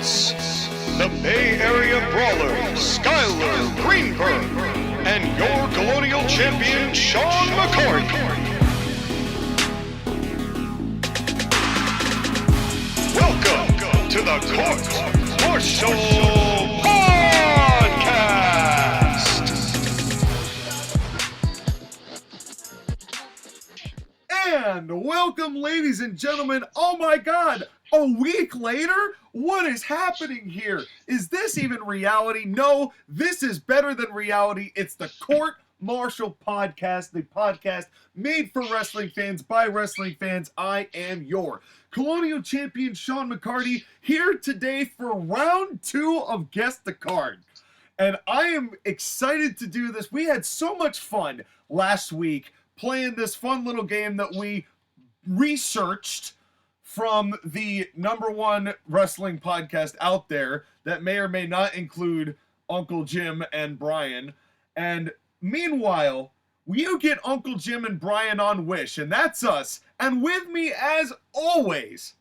hosts, the Bay-Area Brawler Skyler Greenberg and your Colonial Champion Sean McCartney. Welcome to the Court Martial Podcast. And welcome, ladies and gentlemen. Oh my God, a week later? What is happening here? Is this even reality? No, this is better than reality. It's the Court Martial Podcast, the podcast made for wrestling fans by wrestling fans. I am your Colonial Champion Sean McCartney, here today for round 2 of Guess the Card. And I am excited to do this. We had so much fun last week playing this fun little game that we researched from the #1 wrestling podcast out there that may or may not include Uncle Jim and Brian. And meanwhile, you get Uncle Jim and Brian on Wish, and that's us. And with me, as always,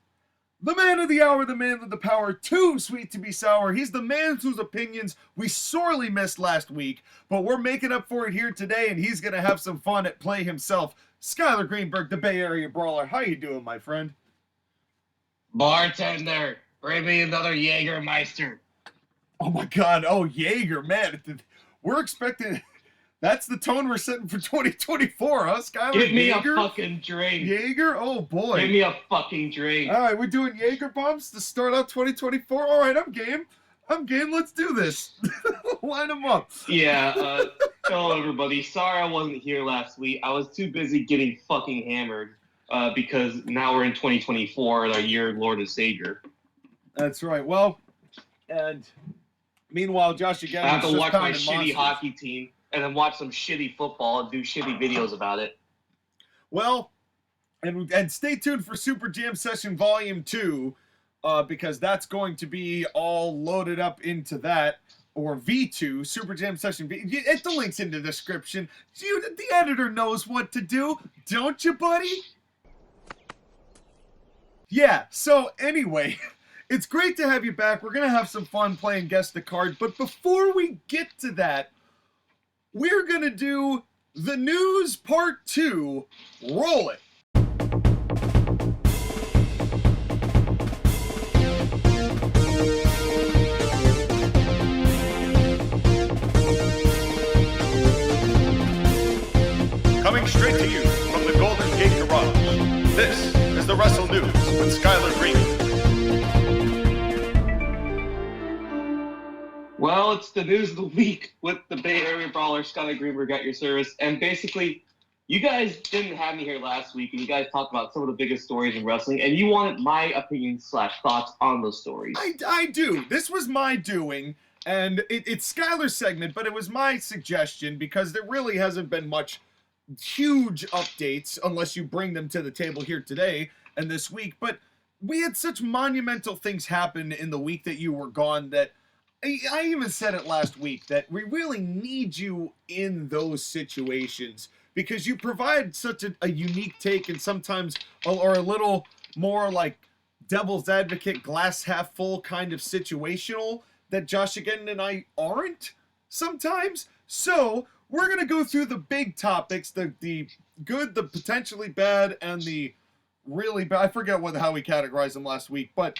the man of the hour, the man of the power, too sweet to be sour. He's the man whose opinions we sorely missed last week, but we're making up for it here today, and he's going to have some fun at play himself. Skyler Greenberg, the Bay Area Brawler. How you doing, my friend? Bartender, bring me another Jägermeister. Oh my God! Oh, Jaeger, man, we're expecting. That's the tone we're setting for 2024, huh, Skyler? Give me Jaeger? a fucking drink. Jaeger? Oh boy! Give me a fucking drink. All right, we're doing Jaeger bombs to start out 2024. All right, I'm game. Let's do this. Line them up. Yeah. Hello, everybody. Sorry I wasn't here last week. I was too busy getting fucking hammered. Because now we're in 2024, our year Lord and Savior. That's right. Well, and meanwhile, Josh again. I have to watch my shitty hockey team and then watch some shitty football and do shitty videos about it. Well, and stay tuned for Super Jam Session Volume 2, because that's going to be all loaded up into that, or V2, Super Jam Session V. The link's in the description. The editor knows what to do, don't you, buddy? Yeah, so anyway, it's great to have you back. We're going to have some fun playing Guess the Card. But before we get to that, we're going to do the news part 2. Roll it. Coming straight to you from the Golden Gate Garage, this is the Wrestle News with Skyler Greenberg. Well, it's the news of the week with the Bay Area Brawler Skyler Greenberg at your service. And basically, you guys didn't have me here last week, and you guys talked about some of the biggest stories in wrestling, and you wanted my opinion/thoughts on those stories. I do. This was my doing, and it's Skyler's segment, but it was my suggestion because there really hasn't been much huge updates unless you bring them to the table here today and this week. But we had such monumental things happen in the week that you were gone that I even said it last week that we really need you in those situations because you provide such a unique take and sometimes or a little more like devil's advocate, glass half full kind of situational that Josh again and I aren't sometimes. So we're going to go through the big topics, the good, the potentially bad, and the really bad. I forget how we categorized them last week, but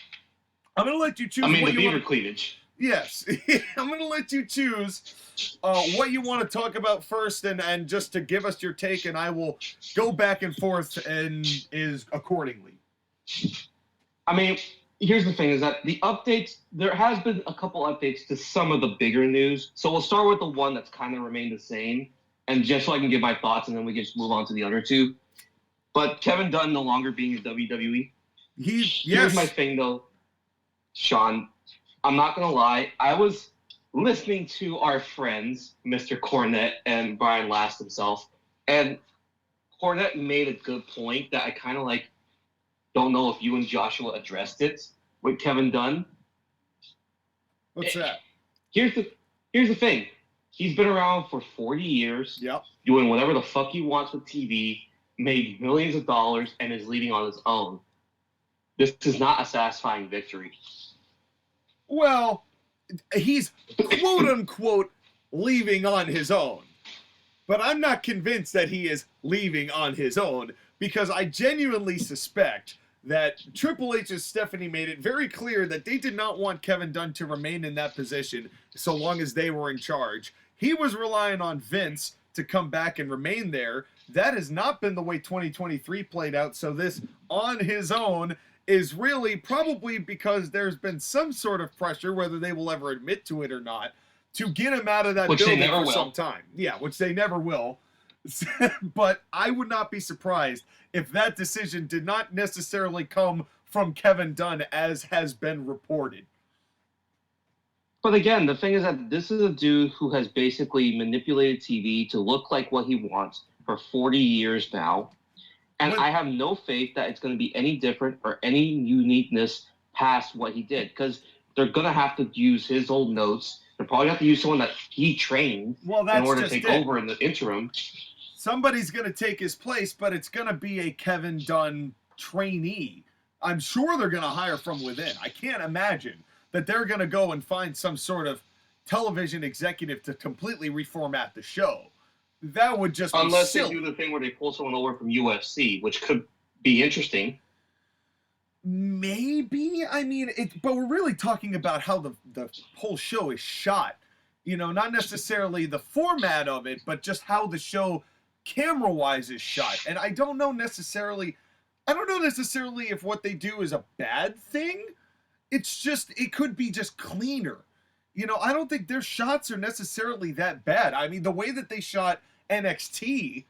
I'm going to let you choose. The beaver cleavage. Yes. I'm going to let you choose what you want to talk about first and just to give us your take, and I will go back and forth and is accordingly. I mean, here's the thing is that the updates, there has been a couple updates to some of the bigger news. So we'll start with the one that's kind of remained the same. And just so I can give my thoughts and then we can just move on to the other two. But Kevin Dunn no longer being in WWE. Here's my thing though, Sean. I'm not going to lie. I was listening to our friends, Mr. Cornette and Brian Last himself. And Cornette made a good point that I kind of like, don't know if you and Joshua addressed it with Kevin Dunn. What's that? Here's the thing. He's been around for 40 years. Yep. Doing whatever the fuck he wants with TV, made millions of dollars, and is leading on his own. This is not a satisfying victory. Well, he's quote unquote leaving on his own. But I'm not convinced that he is leaving on his own, because I genuinely suspect that Triple H's Stephanie made it very clear that they did not want Kevin Dunn to remain in that position so long as they were in charge. He was relying on Vince to come back and remain there. That has not been the way 2023 played out, so this on his own is really probably because there's been some sort of pressure, whether they will ever admit to it or not, to get him out of that building for some time. Yeah, which they never will. But I would not be surprised if that decision did not necessarily come from Kevin Dunn, as has been reported. But again, the thing is that this is a dude who has basically manipulated TV to look like what he wants for 40 years now. And I have no faith that it's going to be any different or any uniqueness past what he did, because they're going to have to use his old notes. They're probably going to have to use someone that he trained in order to take over in the interim. Somebody's going to take his place, but it's going to be a Kevin Dunn trainee. I'm sure they're going to hire from within. I can't imagine that they're going to go and find some sort of television executive to completely reformat the show. That would just be unless silly. They do the thing where they pull someone over from UFC, which could be interesting. Maybe. I mean, but we're really talking about how the whole show is shot. You know, not necessarily the format of it, but just how the show camera-wise is shot. And I don't know necessarily if what they do is a bad thing. It's just, it could be just cleaner. You know, I don't think their shots are necessarily that bad. I mean, the way that they shot NXT,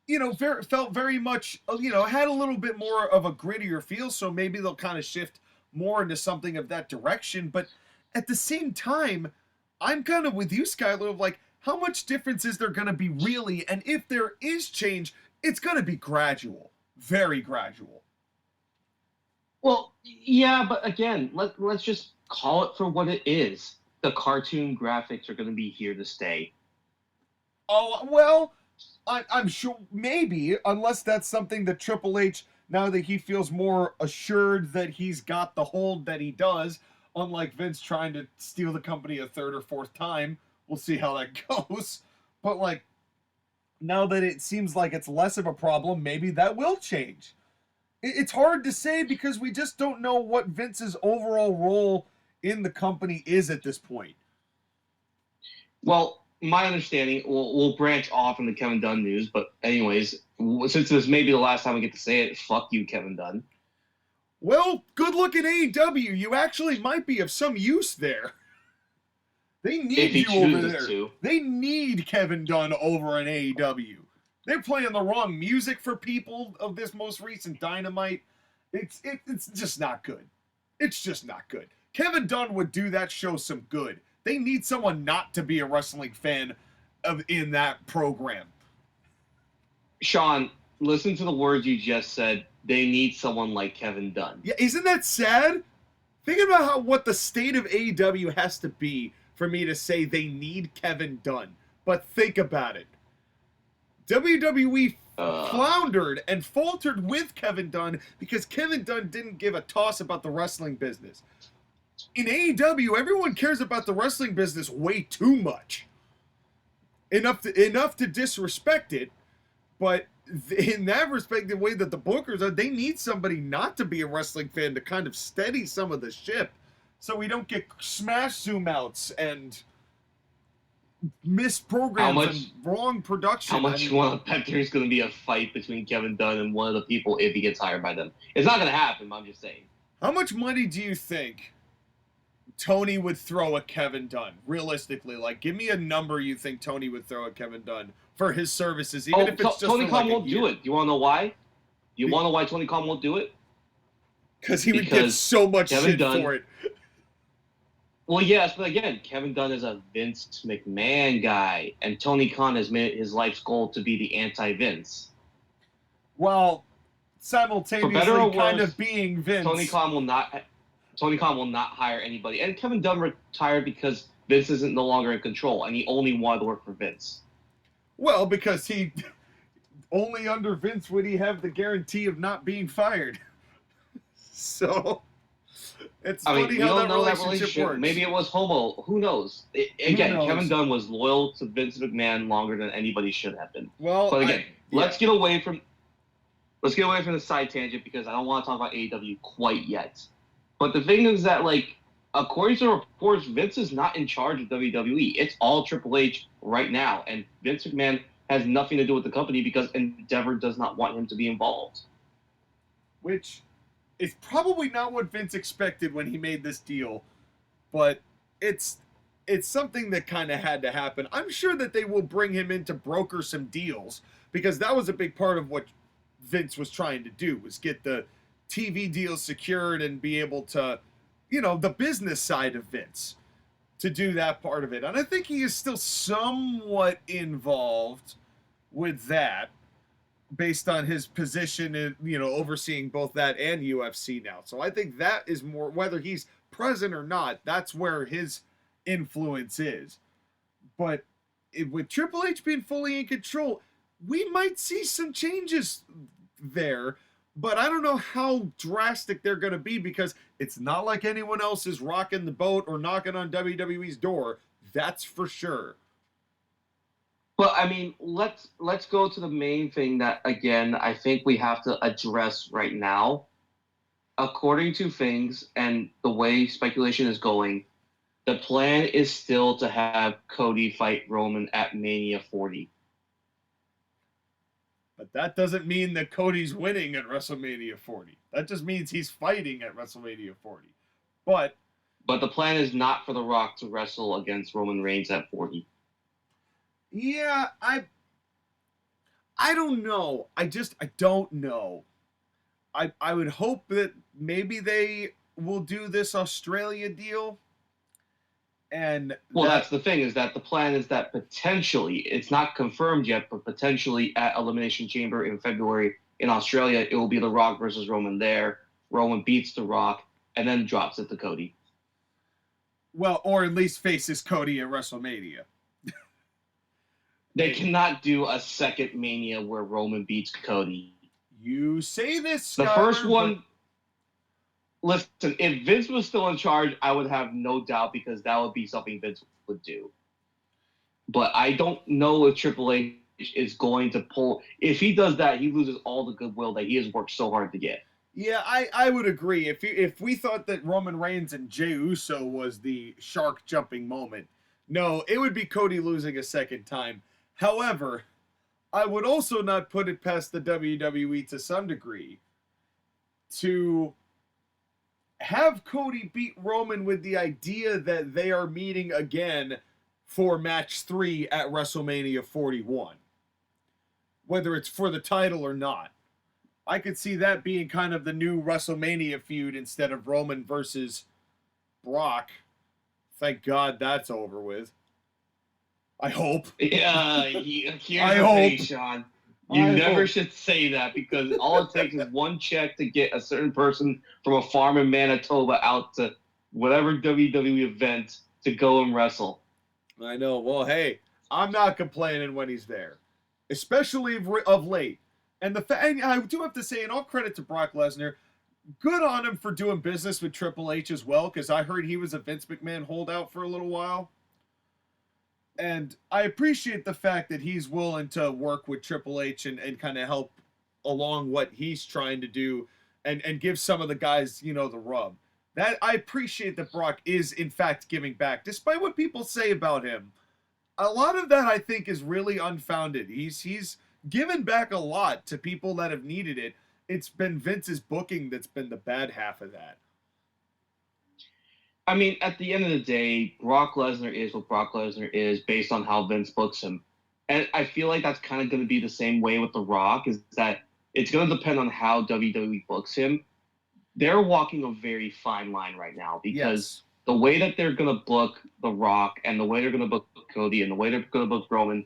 you know, felt very much, you know, had a little bit more of a grittier feel, so maybe they'll kind of shift more into something of that direction. But at the same time, I'm kind of with you, Skyler, of like, how much difference is there going to be really? And if there is change, it's going to be gradual, very gradual. Well, yeah, but again, let's just call it for what it is. The cartoon graphics are going to be here to stay. Oh, well, I'm sure, maybe, unless that's something that Triple H, now that he feels more assured that he's got the hold that he does, unlike Vince trying to steal the company a third or fourth time. We'll see how that goes. But, like, now that it seems like it's less of a problem, maybe that will change. It's hard to say because we just don't know what Vince's overall role in the company is at this point. Well, my understanding, we'll branch off into Kevin Dunn news, but anyways, since this may be the last time we get to say it, fuck you, Kevin Dunn. Well, good luck in AEW. You actually might be of some use there. They need you over there. They need Kevin Dunn over in AEW. They're playing the wrong music for people of this most recent Dynamite. It's just not good. It's just not good. Kevin Dunn would do that show some good. They need someone not to be a wrestling fan in that program. Sean, listen to the words you just said. They need someone like Kevin Dunn. Yeah, isn't that sad? Think about what the state of AEW has to be for me to say they need Kevin Dunn. But think about it. WWE floundered and faltered with Kevin Dunn because Kevin Dunn didn't give a toss about the wrestling business. In AEW, everyone cares about the wrestling business way too much. Enough to disrespect it, but in that respect, the way that the bookers are, they need somebody not to be a wrestling fan to kind of steady some of the ship so we don't get smash zoom outs and missed programs and wrong production. How much you want to bet there's going to be a fight between Kevin Dunn and one of the people if he gets hired by them? It's not going to happen, but I'm just saying. How much money do you think Tony would throw at Kevin Dunn? Realistically, like, give me a number you think Tony would throw at Kevin Dunn for his services, even if it's just Tony for Khan won't do it. You want to know why? You want to know why Tony Khan won't do it? Because he would get so much shit for it. Well, yes, but again, Kevin Dunn is a Vince McMahon guy, and Tony Khan has made it his life's goal to be the anti-Vince. Well, simultaneously kind of being Vince. Tony Khan will not hire anybody. And Kevin Dunn retired because Vince isn't no longer in control, and he only wanted to work for Vince. Well, because he only under Vince would he have the guarantee of not being fired. So It's I mean, funny we how don't that know that relationship relationship. works. Maybe it was homo. Who knows? Again, knows? Kevin Dunn was loyal to Vince McMahon longer than anybody should have been. Well, But again, yeah. let's get away from the side tangent because I don't want to talk about AEW quite yet. But the thing is that, like, according to reports, Vince is not in charge of WWE. It's all Triple H right now, and Vince McMahon has nothing to do with the company because Endeavor does not want him to be involved. Which is probably not what Vince expected when he made this deal, but it's something that kind of had to happen. I'm sure that they will bring him in to broker some deals because that was a big part of what Vince was trying to do, was get the TV deals secured and be able to, the business side of Vince, to do that part of it. And I think he is still somewhat involved with that based on his position in, overseeing both that and UFC now. So I think that is more, whether he's present or not, that's where his influence is. But with Triple H being fully in control, we might see some changes there, but I don't know how drastic they're going to be because it's not like anyone else is rocking the boat or knocking on WWE's door. That's for sure. But I mean, let's go to the main thing that, again, I think we have to address right now. According to things and the way speculation is going, the plan is still to have Cody fight Roman at Mania 40. But that doesn't mean that Cody's winning at WrestleMania 40. That just means he's fighting at WrestleMania 40. But the plan is not for The Rock to wrestle against Roman Reigns at 40. yeah, I don't know. I don't know. I would hope that maybe they will do this Australia deal. And that's the thing, is that the plan is that potentially, it's not confirmed yet, but potentially at Elimination Chamber in February in Australia, it will be The Rock versus Roman there. Roman beats The Rock and then drops it to Cody. Well, or at least faces Cody at WrestleMania. They cannot do a second Mania where Roman beats Cody. You say this, The Skyler, first one... Listen, if Vince was still in charge, I would have no doubt because that would be something Vince would do. But I don't know if Triple H is going to pull... If he does that, he loses all the goodwill that he has worked so hard to get. Yeah, I would agree. If we thought that Roman Reigns and Jey Uso was the shark jumping moment, no, it would be Cody losing a second time. However, I would also not put it past the WWE to some degree to have Cody beat Roman with the idea that they are meeting again for match 3 at WrestleMania 41. Whether it's for the title or not. I could see that being kind of the new WrestleMania feud instead of Roman versus Brock. Thank God that's over with. I hope. Yeah, here's I the thing, hope. Sean. You I never hope. should say that because all it takes is one check to get a certain person from a farm in Manitoba out to whatever WWE event to go and wrestle. I know. Well, hey, I'm not complaining when he's there, especially of late. And and I do have to say, in all credit to Brock Lesnar, good on him for doing business with Triple H as well, because I heard he was a Vince McMahon holdout for a little while. And I appreciate the fact that he's willing to work with Triple H and kind of help along what he's trying to do and give some of the guys, the rub. That I appreciate that Brock is, in fact, giving back, despite what people say about him. A lot of that, I think, is really unfounded. He's given back a lot to people that have needed it. It's been Vince's booking that's been the bad half of that. I mean, at the end of the day, Brock Lesnar is what Brock Lesnar is based on how Vince books him. And I feel like that's kind of going to be the same way with The Rock, is that it's going to depend on how WWE books him. They're walking a very fine line right now because the way that they're going to book The Rock and the way they're going to book Cody and the way they're going to book Roman,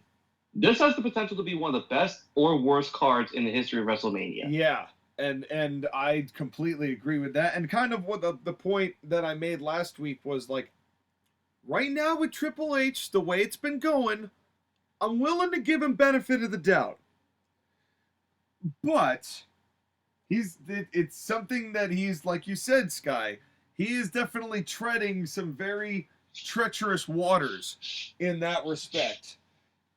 this has the potential to be one of the best or worst cards in the history of WrestleMania. Yeah. And I completely agree with that. And kind of what the point that I made last week was like, right now with Triple H, the way it's been going, I'm willing to give him benefit of the doubt. But it's something that he's, like you said, Sky, he is definitely treading some very treacherous waters in that respect.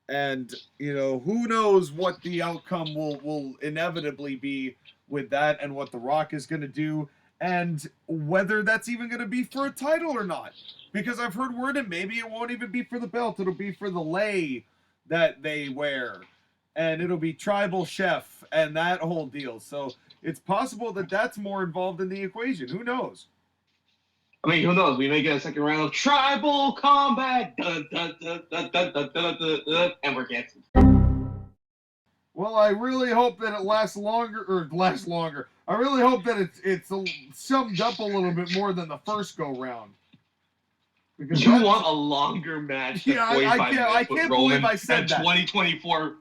And, you know, who knows what the outcome will inevitably be with that and what The Rock is going to do and whether that's even going to be for a title or not. Because I've heard word that maybe it won't even be for the belt. It'll be for the lei that they wear. And it'll be tribal chef and that whole deal. So it's possible that that's more involved in the equation. Who knows? I mean, who knows? We may get a second round of tribal combat. Dun, dun, dun, dun, dun, dun, dun, dun, dun, and we're canceled. Well, I really hope that it lasts longer. I really hope that it's summed up a little bit more than the first go-round. Because you want a longer match than 45 minutes I can't believe I said that. 2024.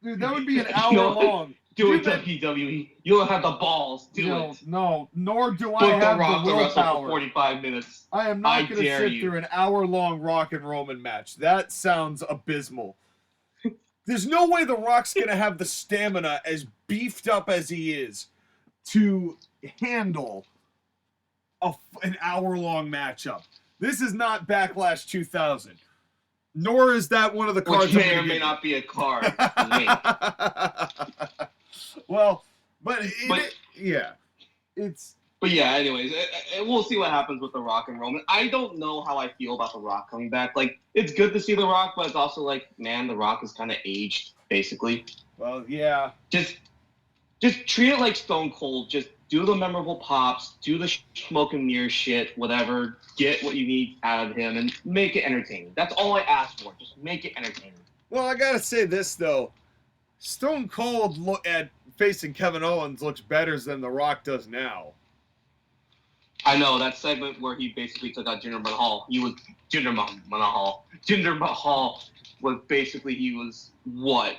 Dude, that would be an hour long. Do it, WWE. You don't have the balls. Do it. No, nor do I have the willpower. For 45 minutes. I am not going to sit through an hour-long Rock and Roman match. That sounds abysmal. There's no way The Rock's going to have the stamina, as beefed up as he is, to handle an hour-long matchup. This is not Backlash 2000. Nor is that one of the cards. Which may or may not be a card. Well, but yeah. But yeah, anyways, we'll see what happens with The Rock and Roman. I don't know how I feel about The Rock coming back. Like, it's good to see The Rock, but it's also like, man, The Rock is kind of aged, basically. Well, yeah. Just treat it like Stone Cold. Just do the memorable pops, do the smoke and mirror shit, whatever. Get what you need out of him and make it entertaining. That's all I ask for. Just make it entertaining. Well, I gotta say this, though. Stone Cold facing Kevin Owens looks better than The Rock does now. I know, that segment where he basically took out Jinder Mahal. Jinder Mahal was basically, he was, what?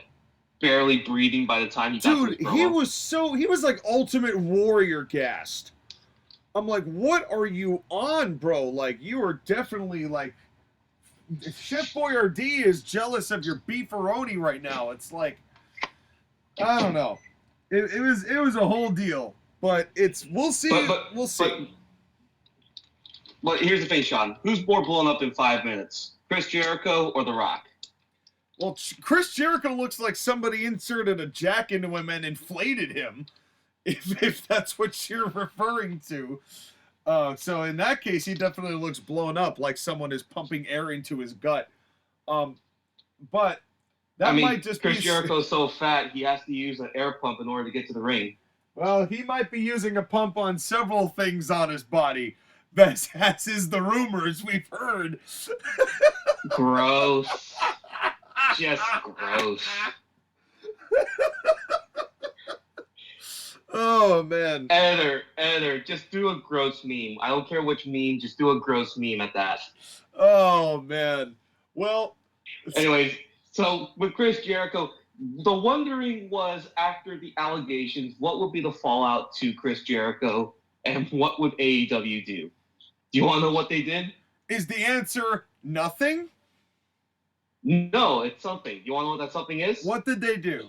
Barely breathing by the time he got to his promo. He was like Ultimate Warrior gassed. I'm like, what are you on, bro? Like, you are definitely like, Chef Boyardee is jealous of your beefaroni right now. It's like, I don't know. It was a whole deal, but we'll see. We'll see. But here's the thing, Sean. Who's more blown up in 5 minutes? Chris Jericho or The Rock? Well, Chris Jericho looks like somebody inserted a jack into him and inflated him, if that's what you're referring to. So in that case, he definitely looks blown up, like someone is pumping air into his gut. But that might just Chris be... Jericho's so fat, he has to use an air pump in order to get to the ring. Well, he might be using a pump on several things on his body. As is the rumors we've heard. Gross. Just gross. Oh, man. Editor, just do a gross meme. I don't care which meme, just do a gross meme at that. Oh, man. Well... Anyways, so with Chris Jericho, the wondering was, after the allegations, what would be the fallout to Chris Jericho, and what would AEW do? Do you want to know what they did? Is the answer nothing? No, it's something. You want to know what that something is? What did they do?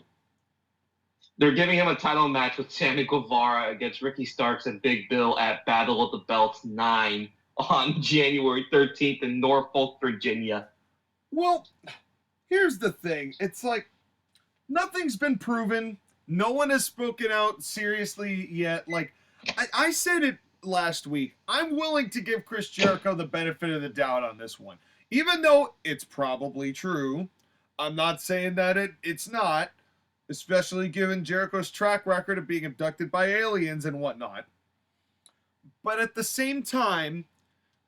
They're giving him a title match with Sammy Guevara against Ricky Starks and Big Bill at Battle of the Belts 9 on January 13th in Norfolk, Virginia. Well, here's the thing. It's like, nothing's been proven. No one has spoken out seriously yet. Like, I said it last week. I'm willing to give Chris Jericho the benefit of the doubt on this one. Even though it's probably true. I'm not saying that it's not. Especially given Jericho's track record of being abducted by aliens and whatnot. But at the same time,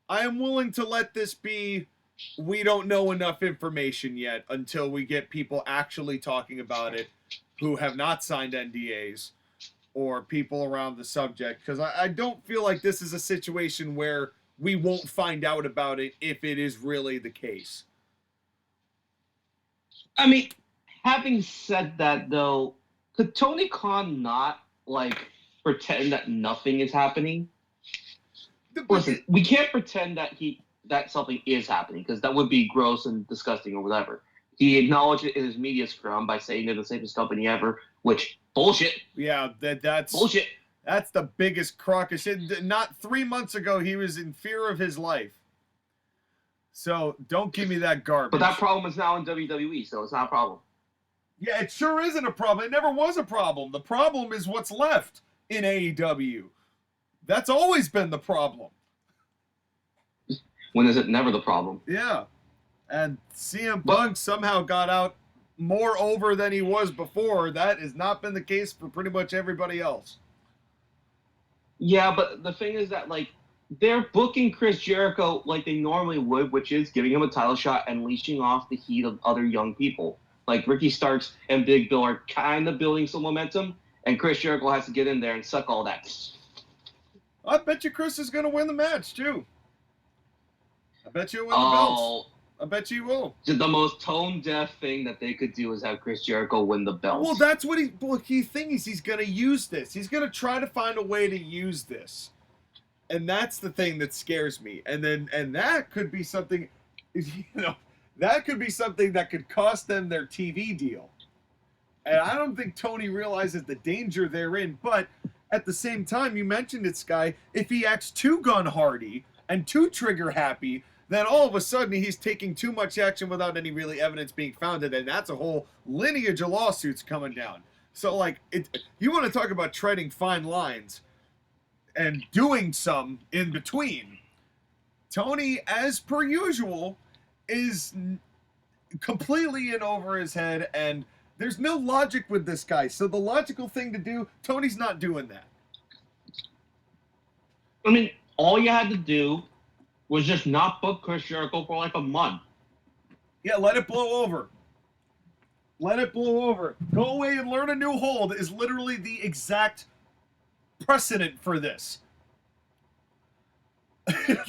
I am willing to let this be, we don't know enough information yet until we get people actually talking about it who have not signed NDAs or people around the subject. Because I don't feel like this is a situation where we won't find out about it if it is really the case. I mean... Having said that, though, could Tony Khan not, pretend that nothing is happening? Listen, we can't pretend that something is happening, because that would be gross and disgusting or whatever. He acknowledged it in his media scrum by saying they're the safest company ever, which, bullshit. Yeah, that's... Bullshit. That's the biggest crock of shit. Not 3 months ago, he was in fear of his life. So don't give me that garbage. But that problem is now in WWE, so it's not a problem. Yeah, it sure isn't a problem. It never was a problem. The problem is what's left in AEW. That's always been the problem. When is it never the problem? Yeah. And CM Punk somehow got out more over than he was before. That has not been the case for pretty much everybody else. Yeah, but the thing is that, like, they're booking Chris Jericho like they normally would, which is giving him a title shot and leashing off the heat of other young people. Like, Ricky Starks and Big Bill are kind of building some momentum, and Chris Jericho has to get in there and suck all that. I bet you Chris is going to win the match, too. I bet you he'll win the belts. I bet you will. The most tone-deaf thing that they could do is have Chris Jericho win the belts. Well, that's what he thinks he's going to use this. He's going to try to find a way to use this. And that's the thing that scares me. And that could be something, that could be something that could cost them their TV deal. And I don't think Tony realizes the danger they're in. But at the same time, you mentioned it, Sky, if he acts too gun-hardy and too trigger-happy, then all of a sudden he's taking too much action without any really evidence being founded, and that's a whole lineage of lawsuits coming down. So, like, you want to talk about treading fine lines and doing some in between. Tony, as per usual, is completely in over his head, and there's no logic with this guy. So the logical thing to do, Tony's not doing that. I mean, all you had to do was just not book Chris Jericho for like a month. Yeah, let it blow over. Let it blow over. Go away and learn a new hold is literally the exact precedent for this.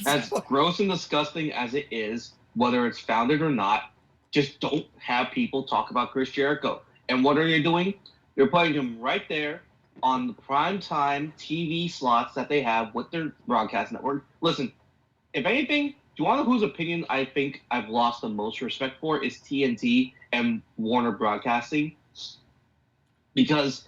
As gross and disgusting as it is, whether it's founded or not, just don't have people talk about Chris Jericho. And what are they doing? They're putting him right there on the primetime TV slots that they have with their broadcast network. Listen, if anything, do you want to know whose opinion I think I've lost the most respect for is TNT and Warner Broadcasting? Because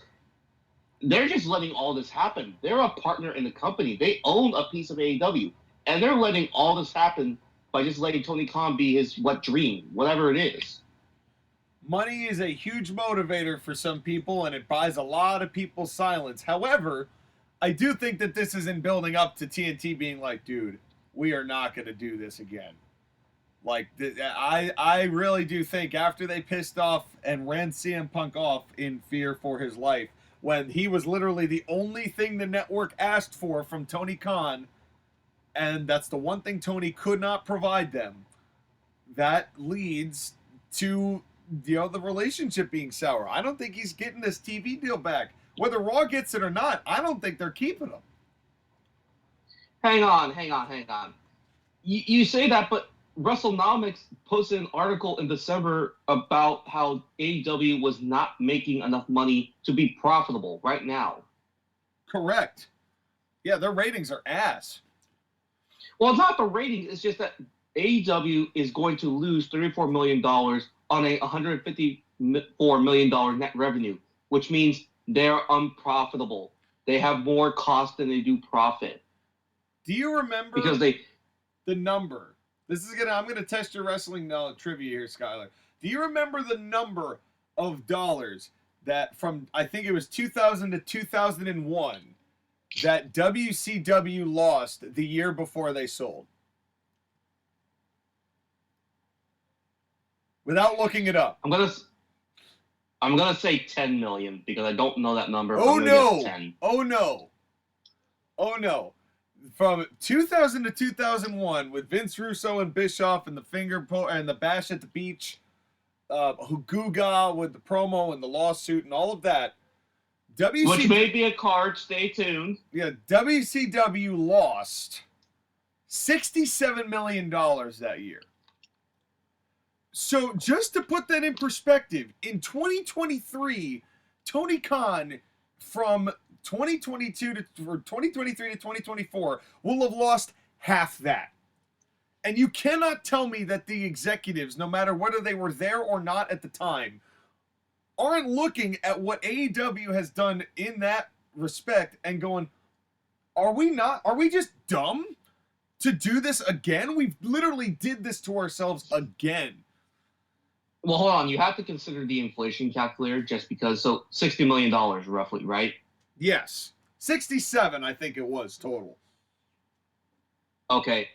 they're just letting all this happen. They're a partner in the company. They own a piece of AEW. And they're letting all this happen by just letting Tony Khan be his wet dream, whatever it is. Money is a huge motivator for some people, and it buys a lot of people's silence. However, I do think that this is in building up to TNT being like, dude, we are not going to do this again. Like, I really do think after they pissed off and ran CM Punk off in fear for his life, when he was literally the only thing the network asked for from Tony Khan, and that's the one thing Tony could not provide them, that leads to, the relationship being sour. I don't think he's getting this TV deal back. Whether Raw gets it or not, I don't think they're keeping him. Hang on. You say that, but WrestleNomics posted an article in December about how AEW was not making enough money to be profitable right now. Correct. Yeah, their ratings are ass. Well, it's not the ratings. It's just that AEW is going to lose $34 million on a $154 million net revenue, which means they're unprofitable. They have more cost than they do profit. Do you remember the number? I'm gonna test your wrestling trivia here, Skyler. Do you remember the number of dollars that from, I think it was 2000 to 2001, that WCW lost the year before they sold? Without looking it up. I'm gonna say 10 million because I don't know that number. Oh no! Oh no! Oh no! From 2000 to 2001, with Vince Russo and Bischoff and the Bash at the Beach, Huguga with the promo and the lawsuit and all of that. Which may be a card. Stay tuned. Yeah, WCW lost $67 million that year. So just to put that in perspective, in 2023, Tony Khan from 2023 to 2024 will have lost half that. And you cannot tell me that the executives, no matter whether they were there or not at the time, aren't looking at what AEW has done in that respect and going, are we just dumb to do this again? We've literally did this to ourselves again. Well, hold on. You have to consider the inflation calculator just because. So $60 million roughly, right? Yes. 67, I think it was total. Okay.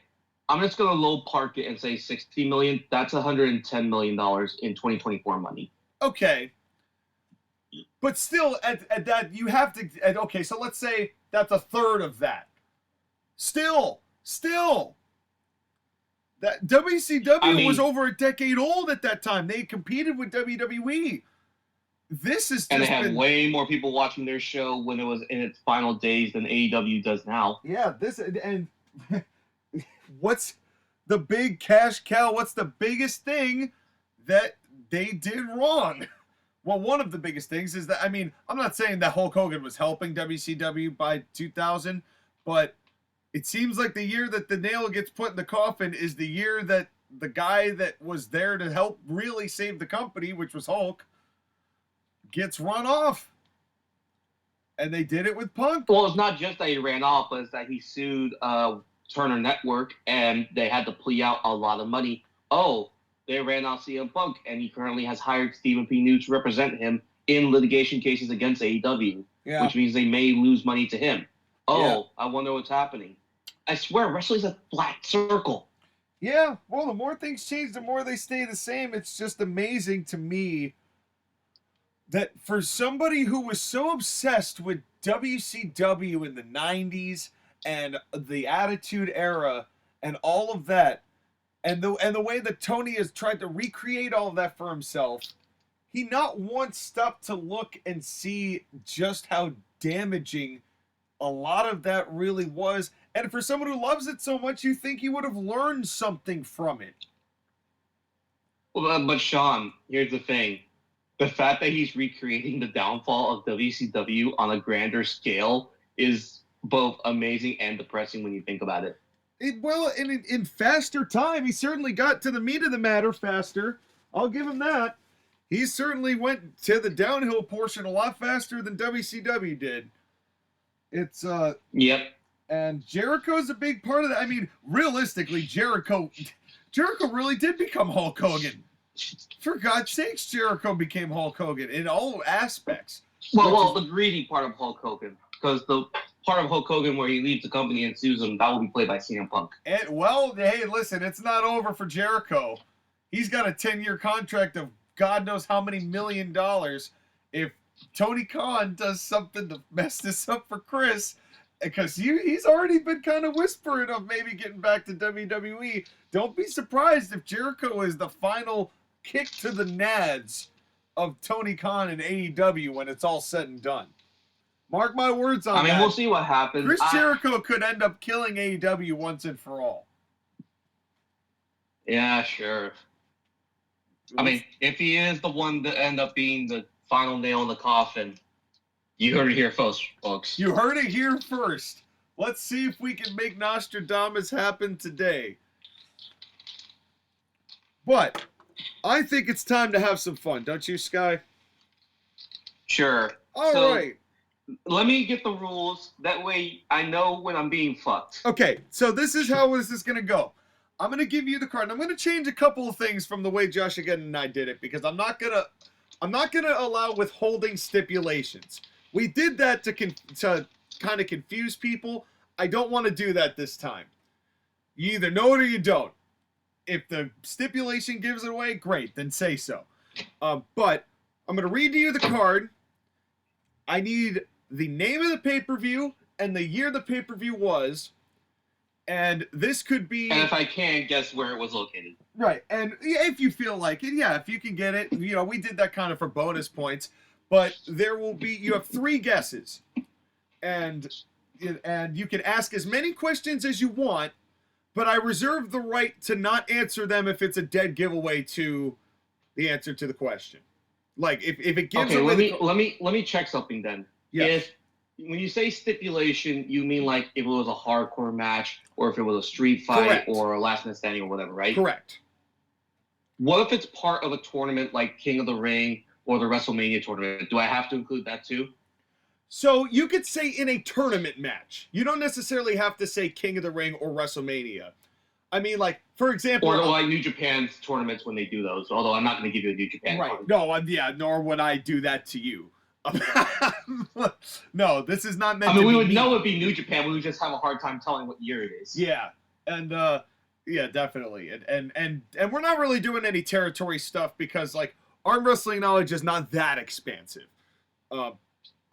I'm just going to low park it and say $60 million. That's $110 million in 2024 money. Okay. But still, at that, you have to... Okay, so let's say that's a third of that. Still. That WCW was over a decade old at that time. They competed with WWE. This is just and they had way more people watching their show when it was in its final days than AEW does now. Yeah, this and what's the big cash cow? What's the biggest thing that they did wrong? Well, one of the biggest things is that, I mean, I'm not saying that Hulk Hogan was helping WCW by 2000, but it seems like the year that the nail gets put in the coffin is the year that the guy that was there to help really save the company, which was Hulk, gets run off. And they did it with Punk. Well, it's not just that he ran off, but it's that he sued Turner Network, and they had to plea out a lot of money. Oh, they ran off CM Punk, and he currently has hired Stephen P. New to represent him in litigation cases against AEW, which means they may lose money to him. Oh, I wonder what's happening. I swear, wrestling's a flat circle. Yeah, well, the more things change, the more they stay the same. It's just amazing to me that for somebody who was so obsessed with WCW in the 90s and the Attitude Era and all of that, and the way that Tony has tried to recreate all of that for himself, he not once stopped to look and see just how damaging a lot of that really was. And for someone who loves it so much, you think he would have learned something from it. Well, but Sean, here's the thing. The fact that he's recreating the downfall of WCW on a grander scale is both amazing and depressing when you think about it. Well, in faster time, he certainly got to the meat of the matter faster. I'll give him that. He certainly went to the downhill portion a lot faster than WCW did. It's, Yep. And Jericho's a big part of that. I mean, realistically, Jericho really did become Hulk Hogan. For God's sakes, Jericho became Hulk Hogan in all aspects. Well, the greedy part of Hulk Hogan. Because the part of Hulk Hogan where he leaves the company and sues him, that will be played by CM Punk. And, well, hey, listen, it's not over for Jericho. He's got a 10-year contract of God knows how many $1 million. If Tony Khan does something to mess this up for Chris, because he's already been kind of whispering of maybe getting back to WWE. Don't be surprised if Jericho is the final kick to the nads of Tony Khan and AEW when it's all said and done. Mark my words on that. I mean, we'll see what happens. Chris Jericho could end up killing AEW once and for all. Yeah, sure. I mean, if he is the one that end up being the final nail in the coffin, you heard it here first, folks. You heard it here first. Let's see if we can make Nostradamus happen today. But I think it's time to have some fun, don't you, Sky? Sure. All right. Let me get the rules. That way I know when I'm being fucked. Okay, so this is how this is going to go. I'm going to give you the card. And I'm going to change a couple of things from the way Josh again and I did it because I'm not going to allow withholding stipulations. We did that to kind of confuse people. I don't want to do that this time. You either know it or you don't. If the stipulation gives it away, great, then say so. But I'm going to read to you the card. I need the name of the pay-per-view and the year the pay-per-view was. And this could be... And if I can, guess where it was located. Right, and if you feel like it, yeah, if you can get it. You know, we did that kind of for bonus points. But there will be... You have 3 guesses. And you can ask as many questions as you want, but I reserve the right to not answer them if it's a dead giveaway to the answer to the question. Like, if it gives away... Okay, let me check something then. Yeah. When you say stipulation, you mean like if it was a hardcore match or if it was a street fight Correct. or a last man standing or whatever, right? Correct. What if it's part of a tournament like King of the Ring or the WrestleMania tournament? Do I have to include that too? So you could say in a tournament match. You don't necessarily have to say King of the Ring or WrestleMania. I mean, like, for example... Or like New Japan's tournaments when they do those, although I'm not going to give you a New Japan Right. card. No, yeah, nor would I do that to you. No, this is not meant I mean, to be we would mean. know it'd be New Japan. We would just have a hard time telling what year it is. Yeah, and yeah, definitely, and we're not really doing any territory stuff because like arm wrestling knowledge is not that expansive. I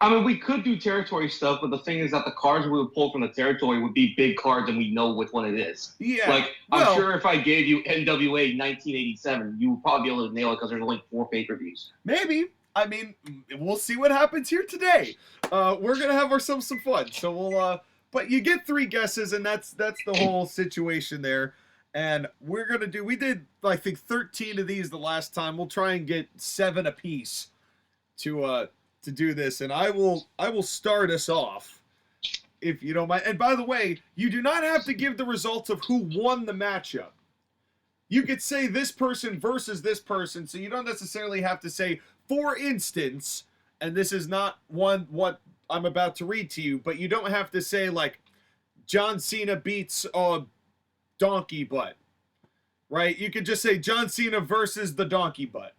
mean, we could do territory stuff, but the thing is that the cards we would pull from the territory would be big cards, and we know which one it is. Yeah, like I'm sure if I gave you NWA 1987, you would probably be able to nail it because there's only 4 pay-per-views. Maybe. I mean, we'll see what happens here today. We're gonna have ourselves some fun. So we'll, but you get 3 guesses, and that's the whole situation there. And we're gonna do. We did, I think, 13 of these the last time. We'll try and get 7 apiece to do this, and I will start us off if you don't mind. And by the way, you do not have to give the results of who won the matchup. You could say this person versus this person, so you don't necessarily have to say, for instance, and this is not what I'm about to read to you, but you don't have to say like John Cena beats Donkey Butt, right? You could just say John Cena versus the Donkey Butt.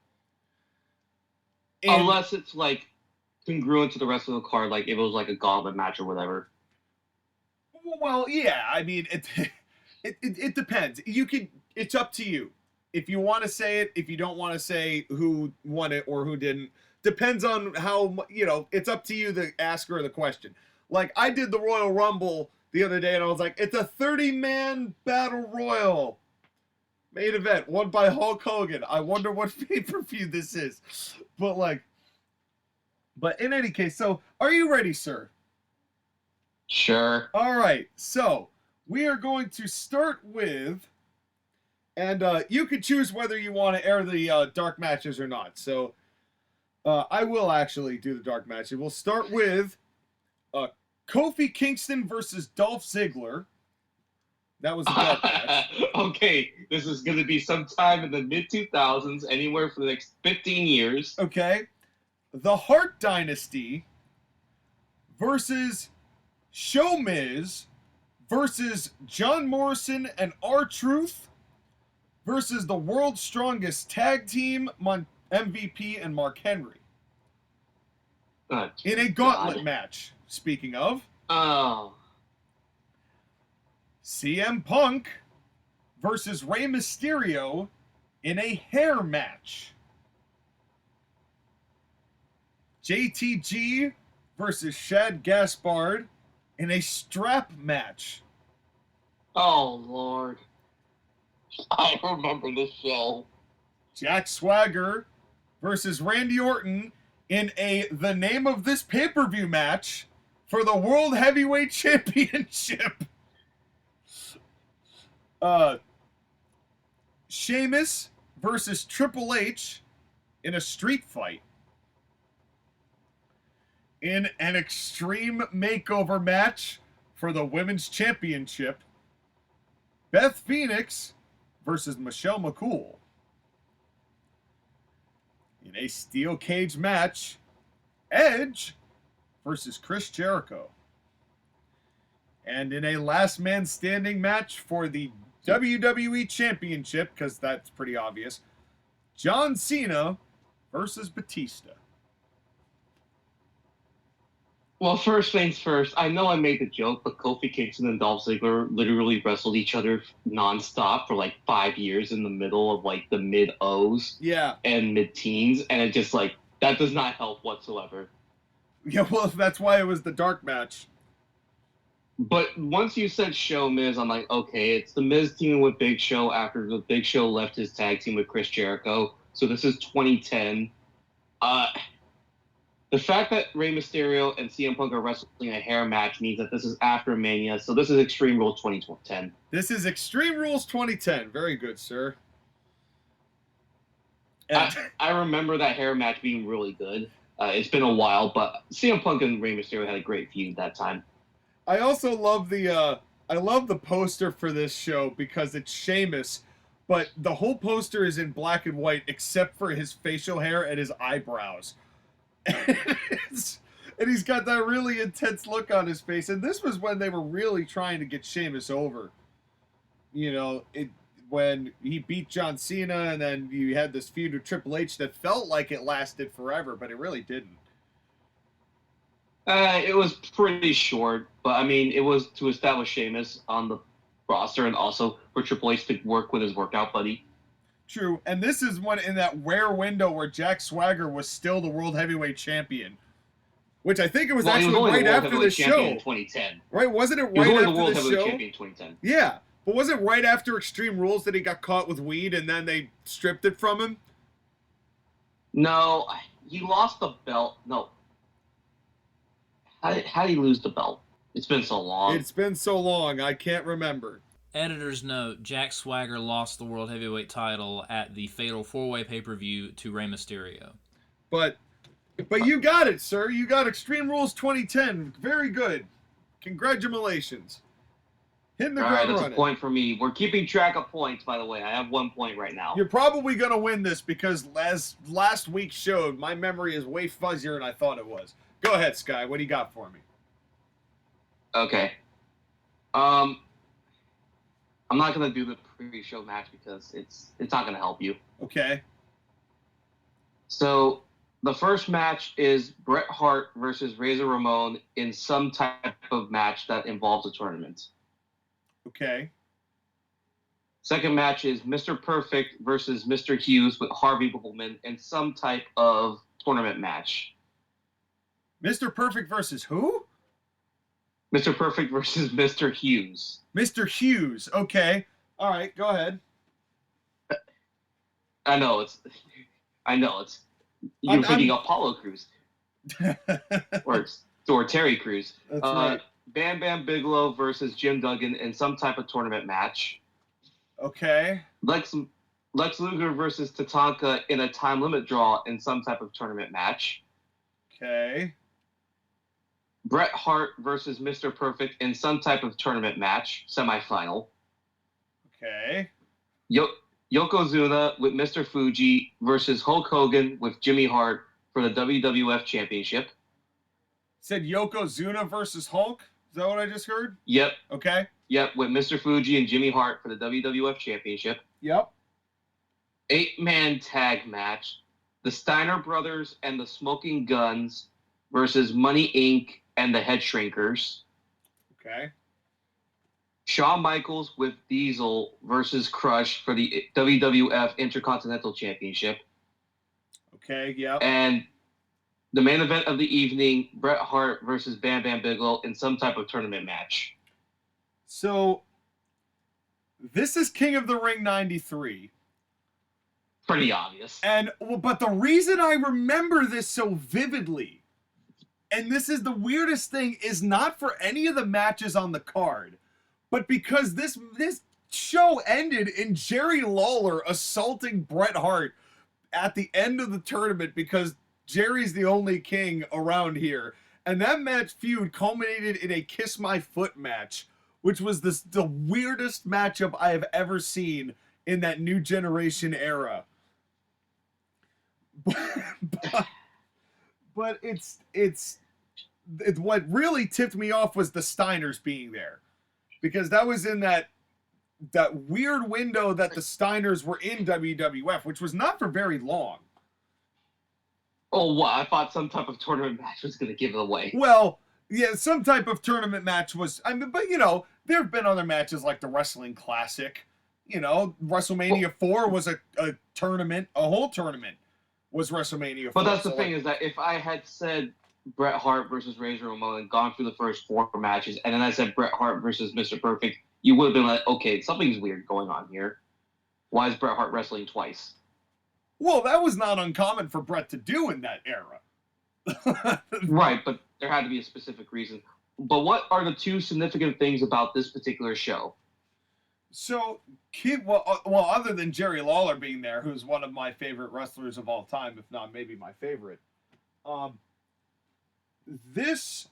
And, unless it's like congruent to the rest of the card, like if it was like a gauntlet match or whatever. well, yeah, I mean, it depends. You could. It's up to you. If you want to say it, if you don't want to say who won it or who didn't, depends on how, it's up to you, the asker of the question. Like, I did the Royal Rumble the other day, and I was like, it's a 30-man battle royal. Main event, won by Hulk Hogan. I wonder what pay-per-view this is. But in any case, so, are you ready, sir? Sure. All right, so, we are going to start with... And you can choose whether you want to air the dark matches or not. So I will actually do the dark matches. We'll start with Kofi Kingston versus Dolph Ziggler. That was the dark match. Okay, this is going to be sometime in the mid-2000s, anywhere for the next 15 years. Okay. The Hart Dynasty versus Show Miz versus John Morrison and R-Truth versus the world's strongest tag team, MVP and Mark Henry. In a gauntlet match, speaking of. Oh. CM Punk versus Rey Mysterio in a hair match. JTG versus Shad Gaspard in a strap match. Oh, Lord. I remember this show. Jack Swagger versus Randy Orton in the name of this pay-per-view match for the World Heavyweight Championship. Sheamus versus Triple H in a street fight. In an Extreme Makeover match for the Women's Championship. Beth Phoenix versus Michelle McCool. In a steel cage match, Edge versus Chris Jericho. And in a last man standing match for the WWE Championship, because that's pretty obvious, John Cena versus Batista. Well, first things first, I know I made the joke, but Kofi Kingston and Dolph Ziggler literally wrestled each other nonstop for like 5 years in the middle of like the mid-O's and mid-teens, and it just like, that does not help whatsoever. Yeah, well, that's why it was the dark match. But once you said Show Miz, I'm like, okay, it's the Miz team with Big Show after the Big Show left his tag team with Chris Jericho. So this is 2010. The fact that Rey Mysterio and CM Punk are wrestling a hair match means that this is after Mania. So this is Extreme Rules 2010. This is Extreme Rules 2010. Very good, sir. I remember that hair match being really good. It's been a while, but CM Punk and Rey Mysterio had a great feud that time. I also love the poster for this show because it's Sheamus, but the whole poster is in black and white except for his facial hair and his eyebrows. And he's got that really intense look on his face. And this was when they were really trying to get Sheamus over. You know, when he beat John Cena, and then you had this feud with Triple H that felt like it lasted forever, but it really didn't. It was pretty short, but I mean, it was to establish Sheamus on the roster and also for Triple H to work with his workout buddy. True, and this is one in that rare window where Jack Swagger was still the World Heavyweight Champion. Which I think it was actually right after the show. In 2010. Right? Wasn't it right after the show? He was only after the World the Heavyweight show? Champion in 2010. Yeah. But was it right after Extreme Rules that he got caught with weed and then they stripped it from him? No, he lost the belt. No. How did he lose the belt? It's been so long. It's been so long, I can't remember. Editor's note, Jack Swagger lost the World Heavyweight title at the Fatal 4-Way pay-per-view to Rey Mysterio. But you got it, sir. You got Extreme Rules 2010. Very good. Congratulations. Hitting the ground Alright, that's running. a point for me. We're keeping track of points, by the way. I have 1 point right now. You're probably going to win this because as last week showed, my memory is way fuzzier than I thought it was. Go ahead, Sky. What do you got for me? Okay. I'm not going to do the pre-show match because it's not going to help you. Okay. So, the first match is Bret Hart versus Razor Ramon in some type of match that involves a tournament. Okay. Second match is Mr. Perfect versus Mr. Hughes with Harvey Wippleman in some type of tournament match. Mr. Perfect versus who? Mr. Perfect versus Mr. Hughes. Mr. Hughes. Okay. All right. Go ahead. I know it's. You're thinking Apollo Crews or Terry Crews. That's right. Bam Bam Bigelow versus Jim Duggan in some type of tournament match. Okay. Lex Luger versus Tatanka in a time limit draw in some type of tournament match. Okay. Bret Hart versus Mr. Perfect in some type of tournament match, semifinal. Okay. Yokozuna with Mr. Fuji versus Hulk Hogan with Jimmy Hart for the WWF Championship. Said Yokozuna versus Hulk? Is that what I just heard? Yep. Okay. Yep, with Mr. Fuji and Jimmy Hart for the WWF Championship. Yep. 8-man tag match. The Steiner Brothers and the Smoking Guns versus Money Inc. and the Head Shrinkers. Okay. Shawn Michaels with Diesel versus Crush for the WWF Intercontinental Championship. Okay, yep. And the main event of the evening, Bret Hart versus Bam Bam Bigelow in some type of tournament match. So, this is King of the Ring 93. Pretty obvious. But the reason I remember this so vividly, and this is the weirdest thing, is not for any of the matches on the card, but because this show ended in Jerry Lawler assaulting Bret Hart at the end of the tournament because Jerry's the only king around here. And that match feud culminated in a Kiss My Foot match, which was the weirdest matchup I have ever seen in that New Generation era. But it's what really tipped me off was the Steiners being there, because that was in that weird window that the Steiners were in WWF, which was not for very long. Oh, what? I thought some type of tournament match was going to give it away. Well, yeah, some type of tournament match was. I mean, but there have been other matches like the Wrestling Classic. WrestleMania 4 was a tournament, a whole tournament was WrestleMania 4. But that's the thing is that if I had said Bret Hart versus Razor Ramon and gone through the first 4 matches, and then I said Bret Hart versus Mr. Perfect, you would have been like, okay, something's weird going on here. Why is Bret Hart wrestling twice? Well, that was not uncommon for Bret to do in that era. Right, but there had to be a specific reason. But what are the 2 significant things about this particular show? So, other than Jerry Lawler being there, who's one of my favorite wrestlers of all time, if not maybe my favorite, was this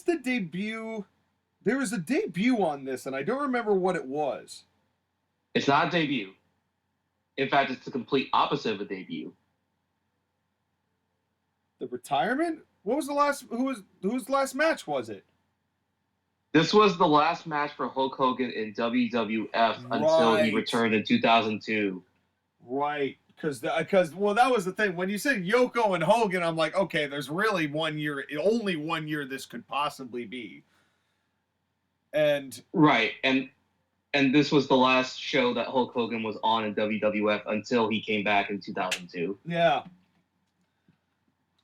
the debut? There was a debut on this, and I don't remember what it was. It's not a debut. In fact, it's the complete opposite of a debut. The retirement? What was the last? Whose last match was it? This was the last match for Hulk Hogan in WWF until he Right. returned in 2002. Right, because well, that was the thing. When you said Yoko and Hogan, I'm like, okay, there's really 1 year, only 1 year this could possibly be. And Right, and this was the last show that Hulk Hogan was on in WWF until he came back in 2002. yeah,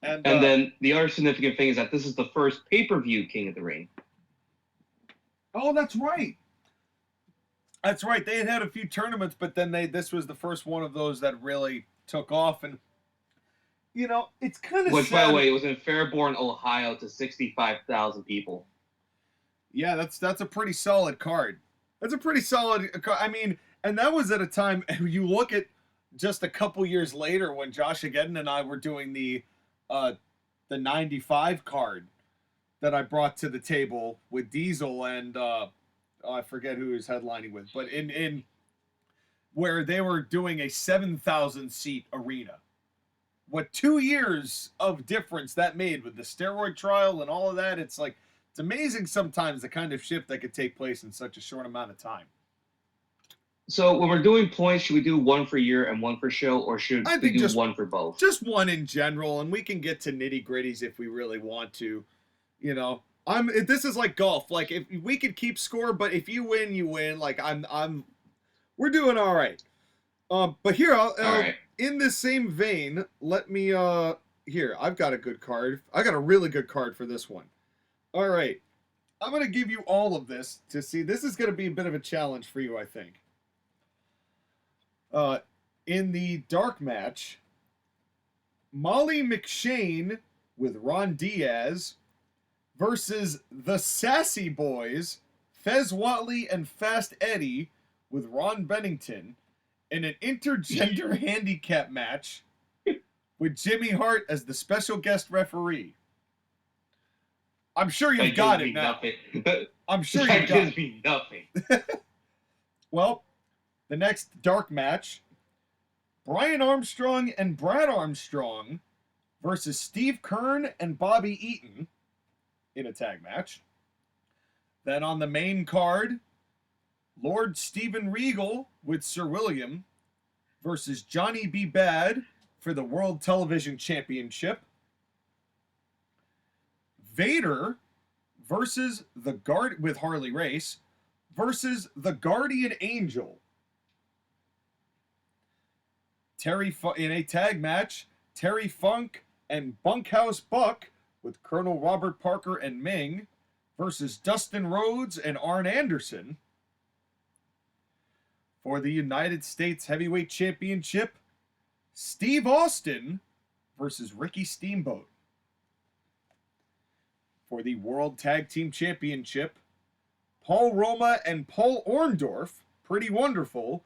And then the other significant thing is that this is the first pay-per-view King of the Ring. oh, that's right. That's right. They had a few tournaments, but then this was the first one of those that really took off. And you know, it's kind of Which, sad. by the way, it was in Fairborn, Ohio, to 65,000 people. Yeah, that's a pretty solid card. That's a pretty solid. I mean, and that was at a time. You look at just a couple years later when Josh Again and I were doing the '95 card that I brought to the table with Diesel and I forget who he was headlining with, but in where they were doing a 7,000 seat arena. What 2 years of difference that made with the steroid trial and all of that. It's like, it's amazing sometimes the kind of shift that could take place in such a short amount of time. So when we're doing points, should we do one for year and one for show, or should I we think do just one for both? Just one in general, and we can get to nitty gritties if we really want to. You know, this is like golf. Like, if we could keep score, but if you win, you win. Like, we're doing all right. But here, All right. in this same vein, let me here. I've got a good card. I got a really good card for this one. All right, I'm gonna give you all of this to see. This is gonna be a bit of a challenge for you, I think. In the dark match, Molly McShane with Ron Diaz versus the Sassy Boys, Fez Whatley and Fast Eddie with Ron Bennington in an intergender handicap match with Jimmy Hart as the special guest referee. I'm sure you've got it now. Nothing. I'm sure That you've got gives me nothing. Well, the next dark match, Brian Armstrong and Brad Armstrong versus Steve Kern and Bobby Eaton in a tag match. Then on the main card, Lord Steven Regal with Sir William versus Johnny B. Bad for the World Television Championship. Vader versus the Guard with Harley Race versus the Guardian Angel. In a tag match, Terry Funk and Bunkhouse Buck with Colonel Robert Parker and Ming versus Dustin Rhodes and Arn Anderson. For the United States Heavyweight Championship, Steve Austin versus Ricky Steamboat. For the World Tag Team Championship, Paul Roma and Paul Orndorff, Pretty Wonderful,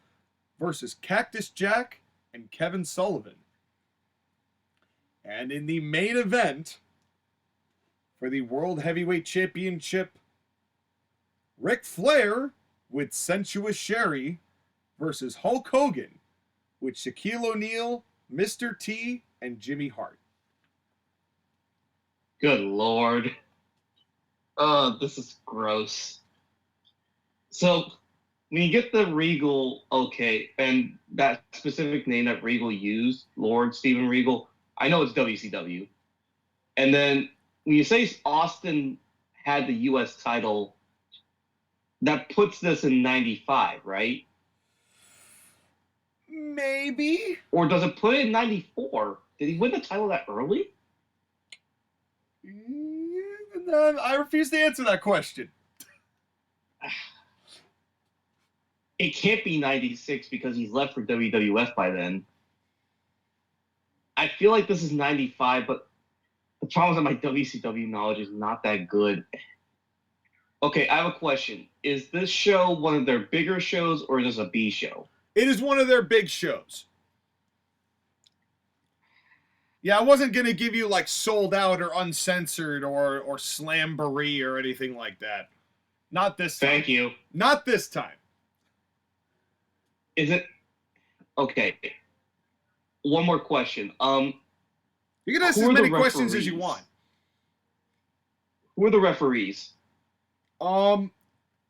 versus Cactus Jack and Kevin Sullivan. And in the main event, for the World Heavyweight Championship, Ric Flair with Sensuous Sherry versus Hulk Hogan with Shaquille O'Neal, Mr. T, and Jimmy Hart. Good Lord. Oh, this is gross. So, when you get the Regal, okay, and that specific name that Regal used, Lord Steven Regal, I know it's WCW. And then when you say Austin had the U.S. title, that puts this in 95, right? Maybe. Or does it put it in 94? Did he win the title that early? I refuse to answer that question. It can't be 96 because he's left for WWF by then. I feel like this is 95, but the problem is that my WCW knowledge is not that good. Okay, I have a question. Is this show one of their bigger shows, or is this a B show? It is one of their big shows. Yeah, I wasn't going to give you like Sold Out or Uncensored or Slamboree or anything like that. Not this time. Thank you. Not this time. Is it... Okay. One more question. You can ask Who as are the many questions as you referees? want. Who are the referees?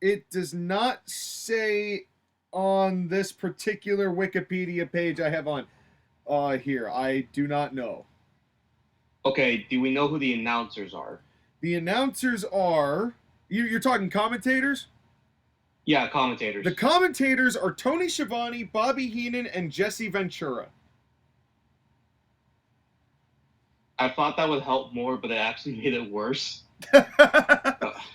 It does not say on this particular Wikipedia page I have on here. I do not know. Okay, do we know who the announcers are? The announcers are... You're talking commentators? Yeah, commentators. The commentators are Tony Schiavone, Bobby Heenan, and Jesse Ventura. I thought that would help more, but it actually made it worse.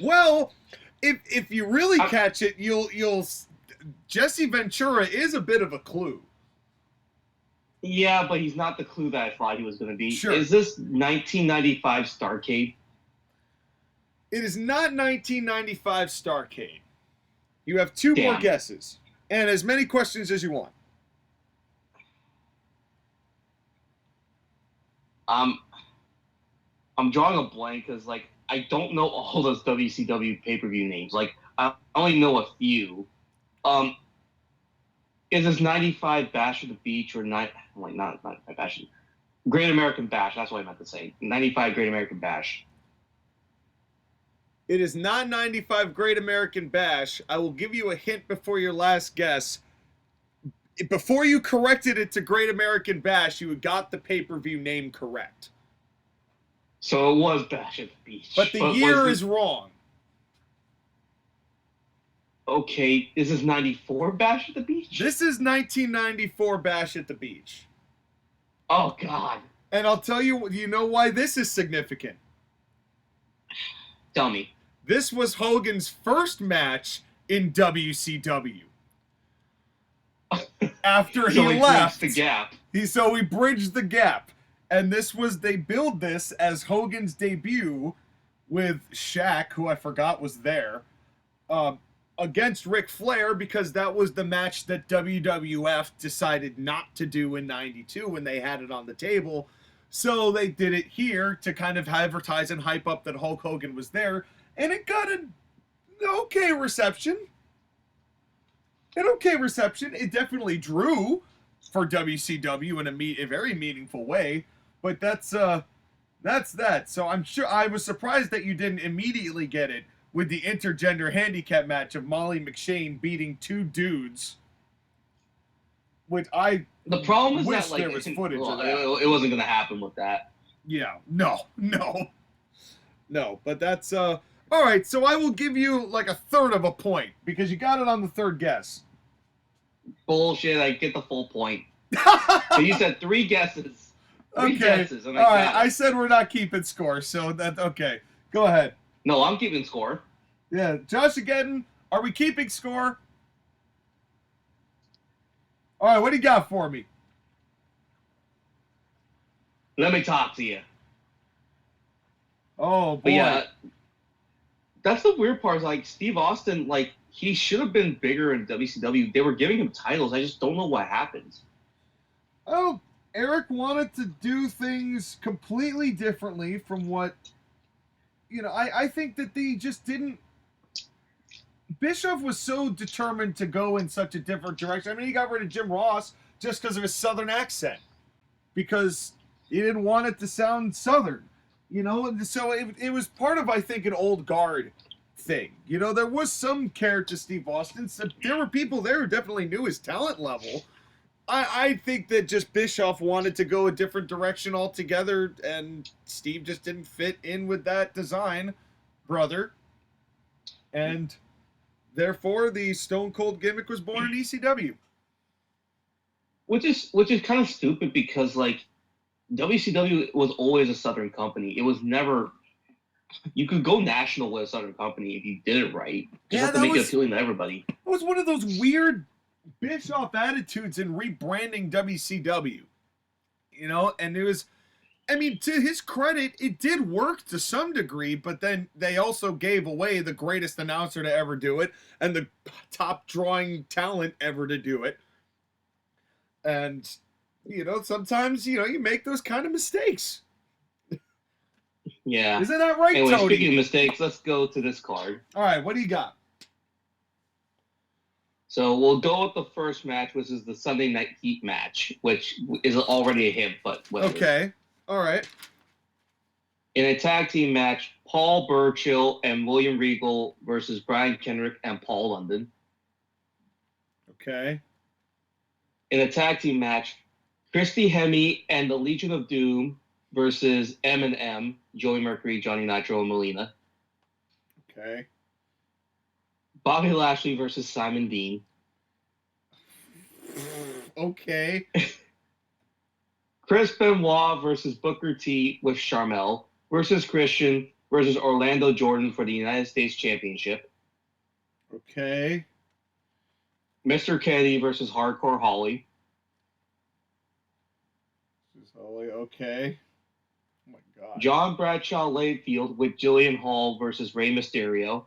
Well, if you really catch it, you'll Jesse Ventura is a bit of a clue. Yeah, but he's not the clue that I thought he was going to be. Sure. Is this 1995 Starrcade? It is not 1995 Starrcade. You have two more Damn. guesses and as many questions as you want. I'm drawing a blank because, like, I don't know all those WCW pay-per-view names. Like, I only know a few. Is this 95 Bash at the Beach or not 95 Bash? Great American Bash. That's what I meant to say. 95 Great American Bash. It is not 95 Great American Bash. I will give you a hint before your last guess. Before you corrected it to Great American Bash, you got the pay-per-view name correct. So it was Bash at the Beach. But the year is wrong. Okay, is this 94 Bash at the Beach? This is 1994 Bash at the Beach. Oh, God. And I'll tell you, you know why this is significant? Tell me. This was Hogan's first match in WCW. After he left, the gap. So we bridged the gap. And they billed this as Hogan's debut with Shaq, who I forgot was there, against Ric Flair, because that was the match that WWF decided not to do in '92 when they had it on the table. So they did it here to kind of advertise and hype up that Hulk Hogan was there, and it got an okay reception. It definitely drew for WCW in a very meaningful way, but that's that. So I'm sure I was surprised that you didn't immediately get it with the intergender handicap match of Molly McShane beating two dudes. Which The problem is wish that, like, there was footage of that. It wasn't going to happen with that. Yeah, no. But that's all right. So I will give you like a third of a point because you got it on the third guess. Bullshit! I get the full point. So you said three guesses. Three guesses, and all right. got it. I said we're not keeping score, so that's okay. Go ahead. No, I'm keeping score. Yeah, Josh again. Are we keeping score? All right. What do you got for me? Let me talk to you. Oh boy. But yeah, that's the weird part. Is like Steve Austin, like he should have been bigger in WCW. They were giving him titles. I just don't know what happened. Oh, Eric wanted to do things completely differently from what, I think that they just didn't. Bischoff was so determined to go in such a different direction. I mean, he got rid of Jim Ross just because of his Southern accent, because he didn't want it to sound Southern, and so it was part of, I think, an old guard thing. There was some care to Steve Austin. So there were people there who definitely knew his talent level. I think that just Bischoff wanted to go a different direction altogether, and Steve just didn't fit in with that design, brother. And therefore, the Stone Cold gimmick was born in ECW. Which is kind of stupid because, like, WCW was always a Southern company. It was never. You could go national with a Southern company if you did it right. Just have to make it appealing to everybody. It was one of those weird Bischoff attitudes in rebranding WCW. And it was, I mean, to his credit, it did work to some degree, but then they also gave away the greatest announcer to ever do it and the top drawing talent ever to do it. And, sometimes, you make those kind of mistakes. Yeah. Isn't that right, anyway, Tony? Speaking of mistakes, let's go to this card. All right, what do you got? So we'll go with the first match, which is the Sunday Night Heat match, which is already a hint, but whatever. Okay. All right. In a tag team match, Paul Burchill and William Regal versus Brian Kendrick and Paul London. Okay. In a tag team match, Christy Hemme and the Legion of Doom versus M&M, Joey Mercury, Johnny Nitro, and Melina. Okay. Bobby Lashley versus Simon Dean. Okay. Chris Benoit versus Booker T with Charmel versus Christian versus Orlando Jordan for the United States Championship. Okay. Mr. Kennedy versus Hardcore Holly. This is Holly. Okay. Oh my God. John Bradshaw Layfield with Jillian Hall versus Rey Mysterio.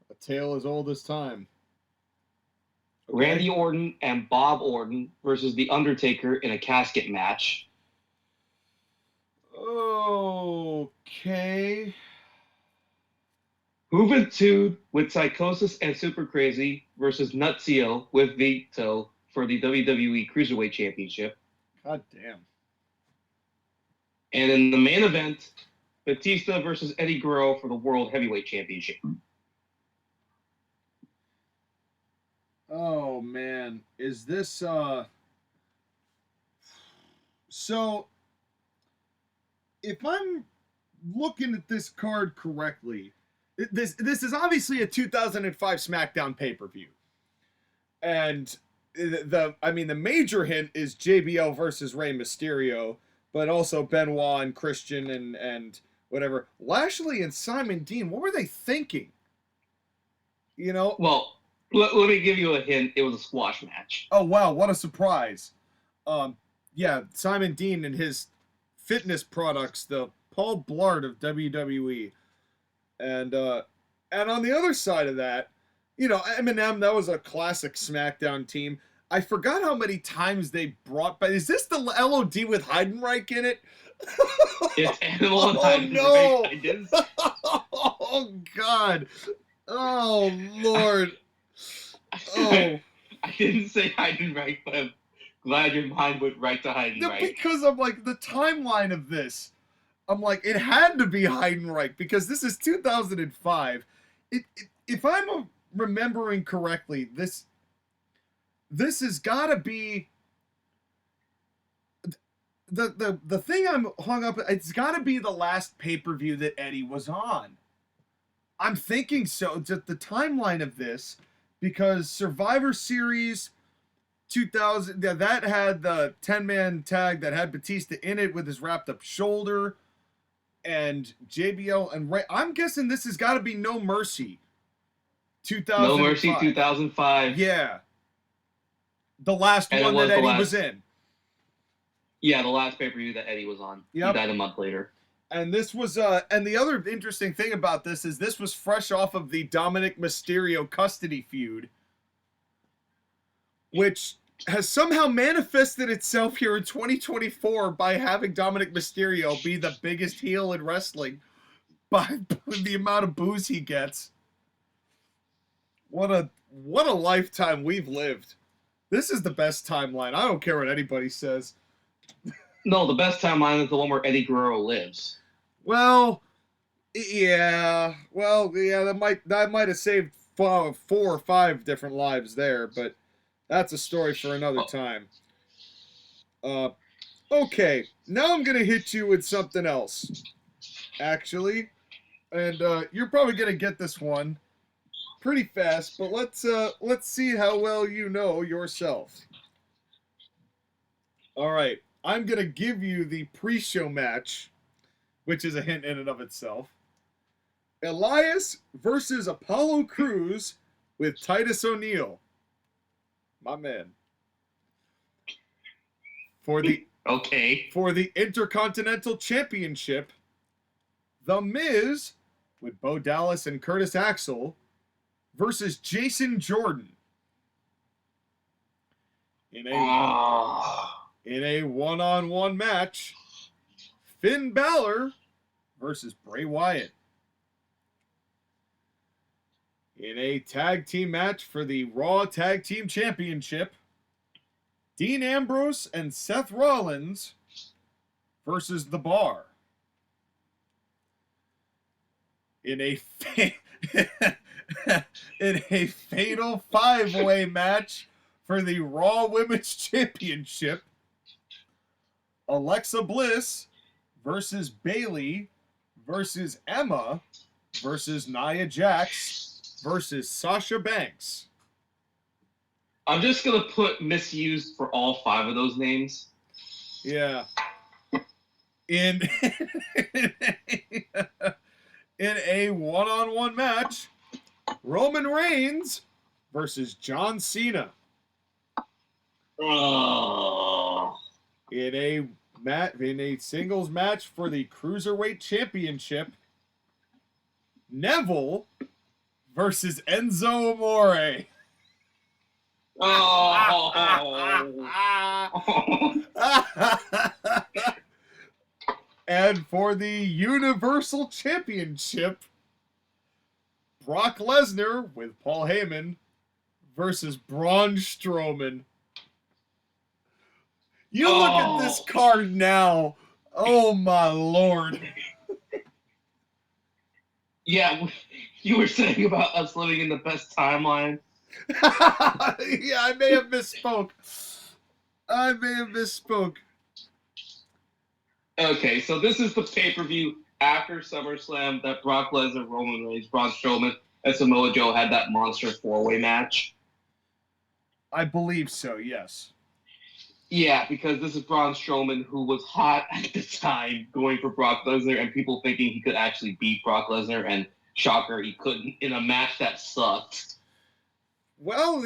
A tale as old as time. Okay. Randy Orton and Bob Orton versus The Undertaker in a casket match. Okay. Juventud with Psychosis and Super Crazy versus Nunzio with Vito for the WWE Cruiserweight Championship. God damn. And in the main event, Batista versus Eddie Guerrero for the World Heavyweight Championship. Oh man, is this so if I'm looking at this card correctly, this is obviously a 2005 SmackDown pay-per-view. And the major hint is JBL versus Rey Mysterio, but also Benoit and Christian and whatever. Lashley and Simon Dean, what were they thinking? You know? Well, let me give you a hint. It was a squash match. Oh wow, what a surprise. Yeah, Simon Dean and his fitness products, the Paul Blart of WWE. And on the other side of that, you know, Eminem, that was a classic SmackDown team. I forgot how many times they brought back. Is this the LOD with Heidenreich in it? It's Animal and Oh Heidenreich. no! I didn't. Oh God! Oh Lord! Oh. I didn't say Heidenreich, but I'm glad your mind went right to Heidenreich. No, because I'm like, the timeline of this, I'm like, it had to be Heidenreich because this is 2005. If I'm remembering correctly, this has got to be the thing I'm hung up. It's got to be the last pay-per-view that Eddie was on. I'm thinking so. Just the timeline of this, because Survivor Series 2000, that had the 10-man tag that had Batista in it with his wrapped up shoulder, and JBL and Ray. I'm guessing this has got to be No Mercy 2005. No Mercy 2005. Yeah. The last And one it was that the Eddie was last- in. Yeah, the last pay-per-view that Eddie was on. Yep. He died a month later. And this was, and the other interesting thing about this is this was fresh off of the Dominic Mysterio custody feud, which has somehow manifested itself here in 2024 by having Dominic Mysterio be the biggest heel in wrestling by the amount of booze he gets. What a lifetime we've lived. This is the best timeline. I don't care what anybody says. No, the best timeline is the one where Eddie Guerrero lives. Well, yeah. Well, yeah, that might have saved 4 or 5 different lives there, but that's a story for another time. Okay, now I'm gonna hit you with something else, actually, and you're probably gonna get this one pretty fast. But let's see how well you know yourself. All right, I'm gonna give you the pre-show match, which is a hint in and of itself. Elias versus Apollo Crews with Titus O'Neil. My man. For the Intercontinental Championship, The Miz with Bo Dallas and Curtis Axel versus Jason Jordan. In a one-on-one match, Finn Balor versus Bray Wyatt. In a tag team match for the Raw Tag Team Championship, Dean Ambrose and Seth Rollins versus The Bar. In a in a fatal 5-way match for the Raw Women's Championship, Alexa Bliss versus Bayley versus Emma versus Nia Jax versus Sasha Banks. I'm just going to put misused for all 5 of those names. Yeah. In a one-on-one match, Roman Reigns versus John Cena. Oh. In a singles match for the Cruiserweight Championship, Neville versus Enzo Amore. Oh. And for the Universal Championship, Brock Lesnar with Paul Heyman versus Braun Strowman. You look at this card now. Oh my lord. Yeah, you were saying about us living in the best timeline. Yeah, I may have misspoke. Okay, so this is the pay-per-view after SummerSlam that Brock Lesnar, Roman Reigns, Braun Strowman, and Samoa Joe had that monster 4-way match. I believe so, yes. Yeah, because this is Braun Strowman, who was hot at the time going for Brock Lesnar, and people thinking he could actually beat Brock Lesnar, and shocker, he couldn't in a match that sucked. Well,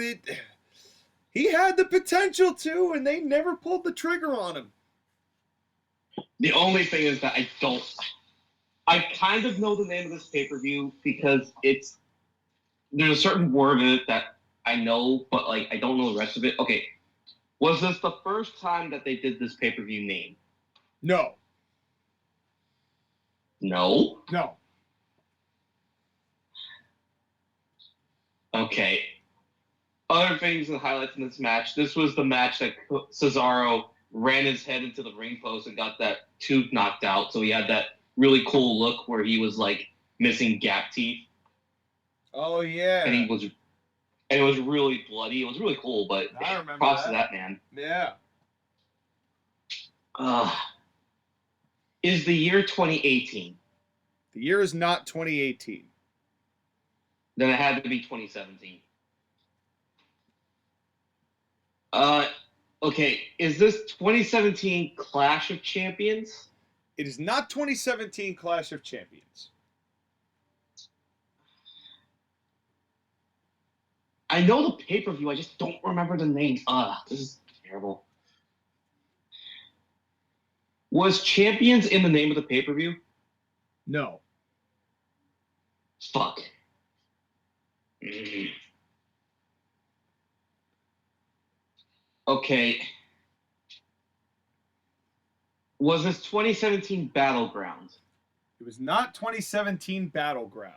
he had the potential to, and they never pulled the trigger on him. The only thing is that I kind of know the name of this pay-per-view because there's a certain word in it that I know, but I don't know the rest of it. Okay, was this the first time that they did this pay-per-view name? No. No? No. Okay. Other things and highlights in this match. This was the match that Cesaro ran his head into the ring post and got that tooth knocked out. So he had that really cool look where he was missing gap teeth. Oh yeah. And it was really bloody. It was really cool, but I remember props to that man. Yeah. Is the year 2018? The year is not 2018. Then it had to be 2017. Okay, is this 2017 Clash of Champions? It is not 2017 Clash of Champions. I know the pay-per-view, I just don't remember the name. This is terrible. Was Champions in the name of the pay-per-view? No. Fuck. Okay. Was this 2017 Battleground? It was not 2017 Battleground.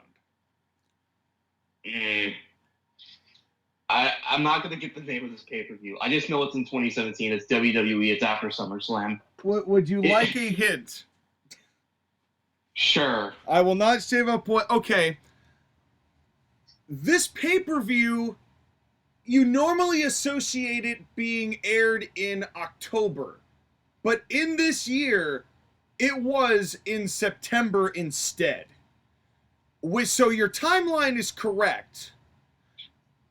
I'm not going to get the name of this pay-per-view. I just know it's in 2017. It's WWE. It's after SummerSlam. Would you like a hint? Sure. I will not save up what... Okay. This pay-per-view, you normally associate it being aired in October. But in this year, it was in September instead. So your timeline is correct.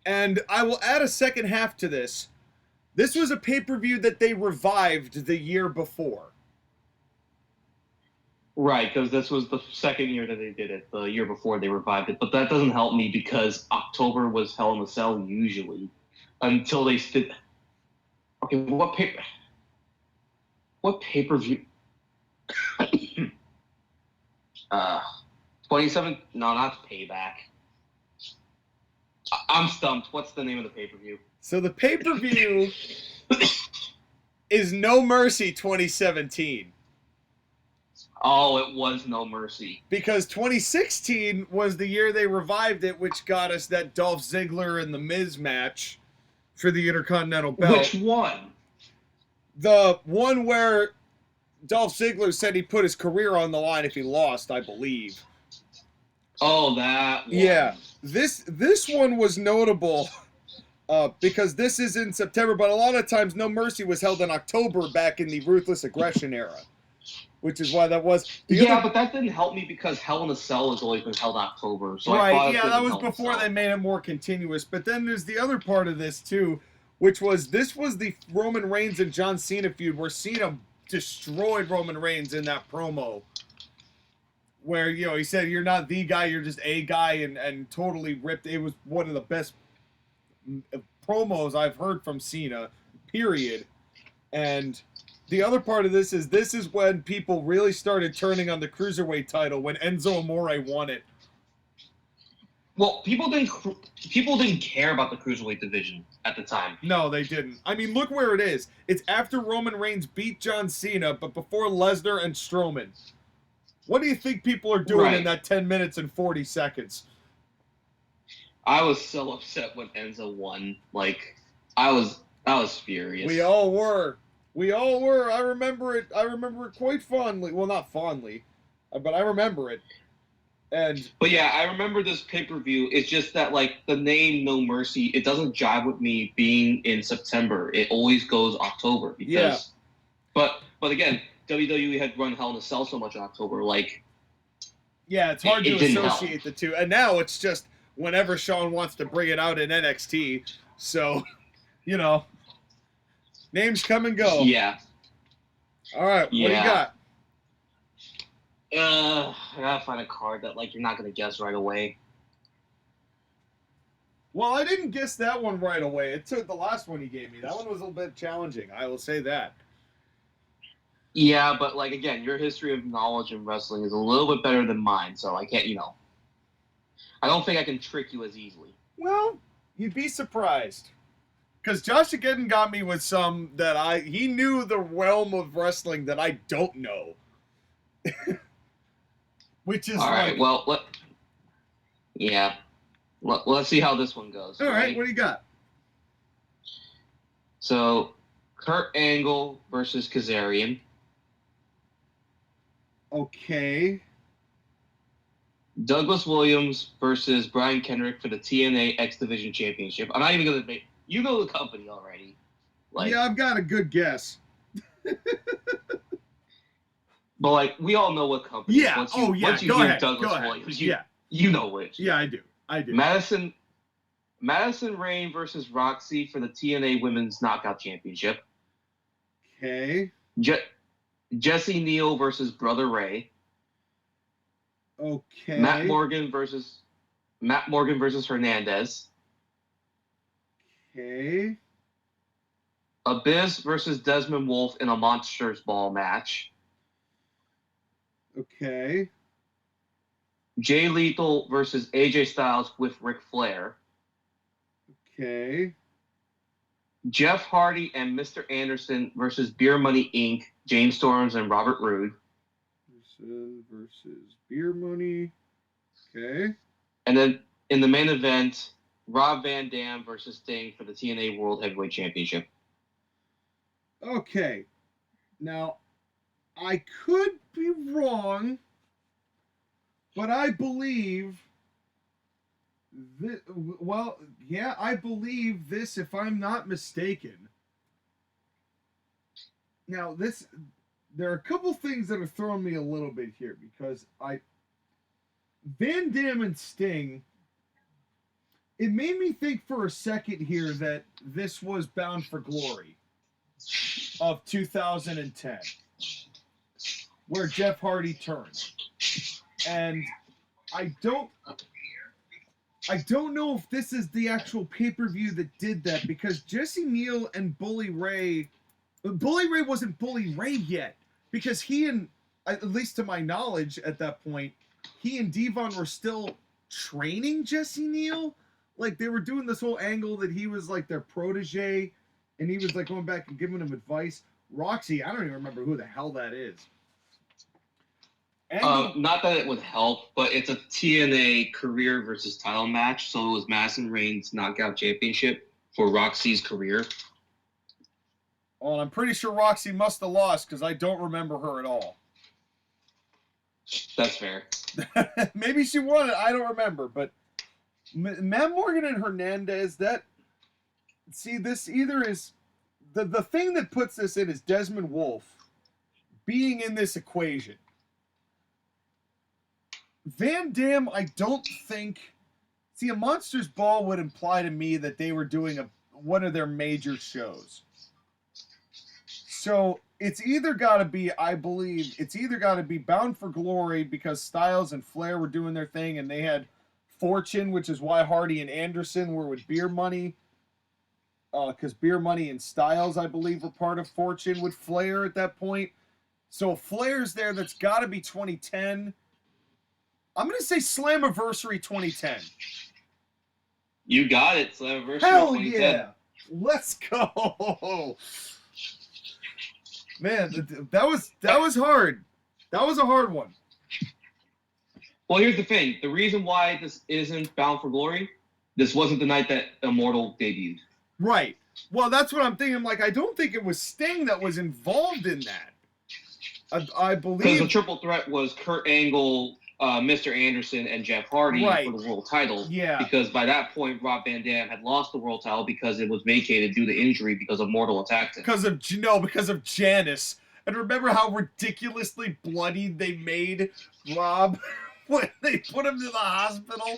And I will add a second half to this. This was a pay-per-view that they revived the year before. Right, because this was the second year that they did it. The year before they revived it. But that doesn't help me because October was Hell in a Cell usually. Until they did... Okay, what pay-per-view? 27? No, not Payback. I'm stumped. What's the name of the pay-per-view? So the pay-per-view is No Mercy 2017. Oh, it was No Mercy. Because 2016 was the year they revived it, which got us that Dolph Ziggler and The Miz match for the Intercontinental belt. Which one? The one where Dolph Ziggler said he put his career on the line if he lost, I believe. Oh, that one. Yeah, this one was notable because this is in September, but a lot of times No Mercy was held in October back in the Ruthless Aggression era, which is why that was. But that didn't help me because Hell in a Cell has always been held in October. So right, yeah, that was before they made it more continuous. But then there's the other part of this too, which was this was the Roman Reigns and John Cena feud where Cena destroyed Roman Reigns in that promo. Where, you know, he said, you're not the guy, you're just a guy, and totally ripped. It was one of the best promos I've heard from Cena, period. And the other part of this is when people really started turning on the Cruiserweight title, when Enzo Amore won it. Well, people didn't care about the Cruiserweight division at the time. No, they didn't. I mean, look where it is. It's after Roman Reigns beat John Cena, but before Lesnar and Strowman. What do you think people are doing in that 10 minutes and 40 seconds? I was so upset when Enzo won. Like, I was furious. We all were. I remember it. I remember it quite fondly. Well, not fondly, but I remember it. But yeah, I remember this pay-per-view. It's just that, like, the name No Mercy, it doesn't jive with me being in September. It always goes October. Because, But again, WWE had run Hell in a Cell so much in October, like... Yeah, it's hard to associate help. the two. And now it's just whenever Shawn wants to bring it out in NXT. So, you know, names come and go. Yeah. All right, what do you got? I gotta find a card that, like, you're not gonna guess right away. Well, I didn't guess that one right away. It took the last one you gave me. That one was a little bit challenging. I will say that. Yeah, but, like, again, your history of knowledge in wrestling is a little bit better than mine, so I can't, I don't think I can trick you as easily. Well, you'd be surprised. Because Josh again got me with some that he knew the realm of wrestling that I don't know. Which is all right. Well, let's see how this one goes. All right, what do you got? So, Kurt Angle versus Kazarian. Okay. Douglas Williams versus Brian Kendrick for the TNA X Division Championship. I'm not even gonna make. You know the company already. Like, yeah, I've got a good guess. But, like, we all know what company. Yeah. Once you hear ahead. Douglas Williams, you know which. Yeah, I do. Madison Rayne versus Roxy for the TNA Women's Knockout Championship. Okay. Jesse Neal versus Brother Ray. Okay. Matt Morgan versus Hernandez. Okay. Abyss versus Desmond Wolfe in a Monsters Ball match. Okay. Jay Lethal versus AJ Styles with Ric Flair. Okay. Jeff Hardy and Mr. Anderson versus Beer Money Inc., James Storms and Robert Roode. Versus Beer Money. Okay. And then in the main event, Rob Van Dam versus Sting for the TNA World Heavyweight Championship. Okay. Now, I could be wrong, but I believe I believe this if I'm not mistaken. Now, there are a couple things that are throwing me a little bit here because Van Dam and Sting, it made me think for a second here that this was Bound for Glory of 2010, where Jeff Hardy turned. And I don't know if this is the actual pay-per-view that did that, because Jesse Neal and Bully Ray wasn't Bully Ray yet, because he and, at least to my knowledge at that point, he and Devon were still training Jesse Neal. Like, they were doing this whole angle that he was like their protege, and he was like going back and giving him advice. Roxy, I don't even remember who the hell that is. Not that it would help, but it's a TNA career versus title match, so it was Madison Rayne's knockout championship for Roxy's career. Well, I'm pretty sure Roxy must have lost because I don't remember her at all. That's fair. Maybe she won it. I don't remember. But Matt Morgan and Hernandez, this either is... The thing that puts this in is Desmond Wolfe being in this equation. Van Dam, I don't think... See, a Monsters Ball would imply to me that they were doing one of their major shows. So it's either got to be, I believe, Bound for Glory because Styles and Flair were doing their thing and they had Fortune, which is why Hardy and Anderson were with Beer Money. Because Beer Money and Styles, I believe, were part of Fortune with Flair at that point. So if Flair's there, that's got to be 2010. I'm going to say Slammiversary 2010. You got it, Slammiversary 2010. Hell yeah! Let's go! Man, that was hard. That was a hard one. Well, here's the thing. The reason why this isn't Bound for Glory, this wasn't the night that Immortal debuted. Right. Well, that's what I'm thinking. Like, I don't think it was Sting that was involved in that. I believe... Because the triple threat was Kurt Angle, Mr. Anderson, and Jeff Hardy for the world title. Yeah. Because by that point, Rob Van Dam had lost the world title because it was vacated due to injury because Immortal attacked him. Because of Janice. And remember how ridiculously bloodied they made Rob when they put him to the hospital?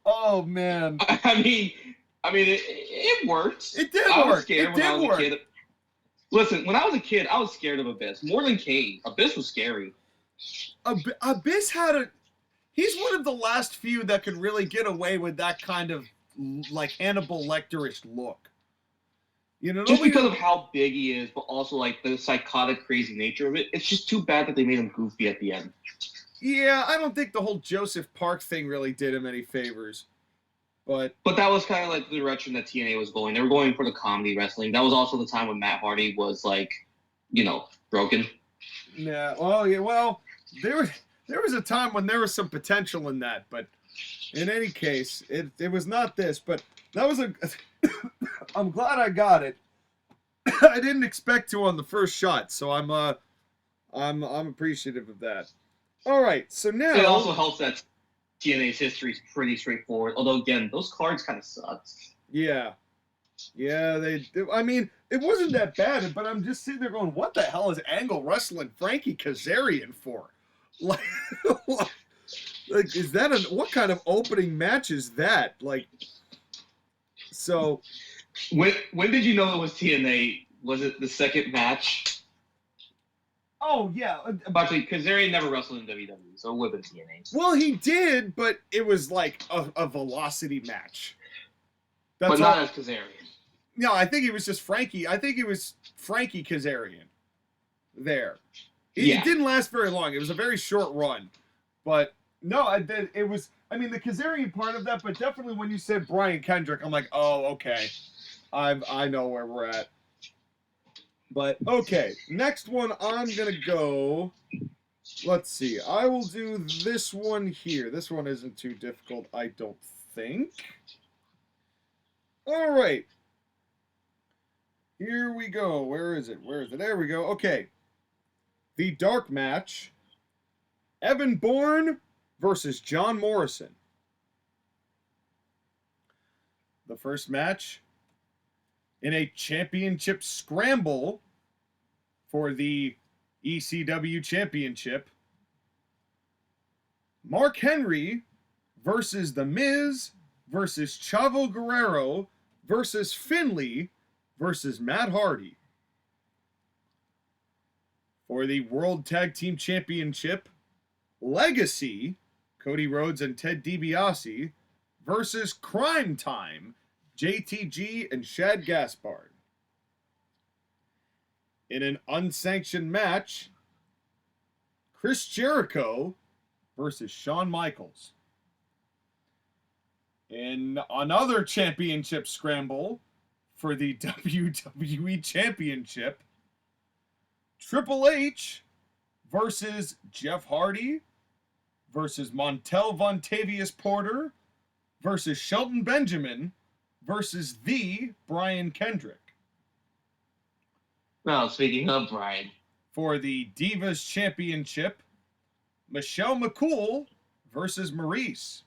Oh, man. I mean, it worked. It did I was work. scared It when I did was work. a kid. Listen, when I was a kid, I was scared of Abyss. More than Kane. Abyss was scary. Abyss he's one of the last few that could really get away with that kind of, like, Hannibal Lecter-ish look. You know, Just because of how big he is, but also, like, the psychotic, crazy nature of it. It's just too bad that they made him goofy at the end. Yeah, I don't think the whole Joseph Park thing really did him any favors. But that was kind of like the direction that TNA was going. They were going for the comedy wrestling. That was also the time when Matt Hardy was, like, broken. yeah, well, there was a time when there was some potential in that, but in any case, it was not this. But that was I'm glad I got it. I didn't expect to on the first shot, so I'm appreciative of that. All right, so now It also helps that TNA's history is pretty straightforward. Although, again, those cards kind of sucked. Yeah, I mean, it wasn't that bad, but I'm just sitting there going, what the hell is Angle wrestling Frankie Kazarian for? Like, is that what kind of opening match is that? Like, so... When did you know it was TNA? Was it the second match? Oh, yeah. Actually, Kazarian never wrestled in WWE, so it would have been TNA. Well, he did, but it was like a velocity match. But not as Kazarian. No, I think it was just Frankie. I think it was Frankie Kazarian there. It didn't last very long. It was a very short run. But, no, it was... I mean, the Kazarian part of that, but definitely when you said Brian Kendrick, I'm like, oh, okay. I know where we're at. But, okay. Next one, I'm going to go... Let's see. I will do this one here. This one isn't too difficult, I don't think. All right. Here we go. Where is it? There we go. Okay. The dark match. Evan Bourne versus John Morrison. The first match in a championship scramble for the ECW championship. Mark Henry versus The Miz versus Chavo Guerrero versus Finlay versus Matt Hardy. For the World Tag Team Championship, Legacy, Cody Rhodes and Ted DiBiase versus Crime Time, JTG and Shad Gaspard. In an unsanctioned match, Chris Jericho versus Shawn Michaels. In another championship scramble for the WWE Championship, Triple H versus Jeff Hardy versus Montel Vontavious Porter versus Shelton Benjamin versus the Brian Kendrick. Well, speaking of Brian. For the Divas Championship, Michelle McCool versus Maurice.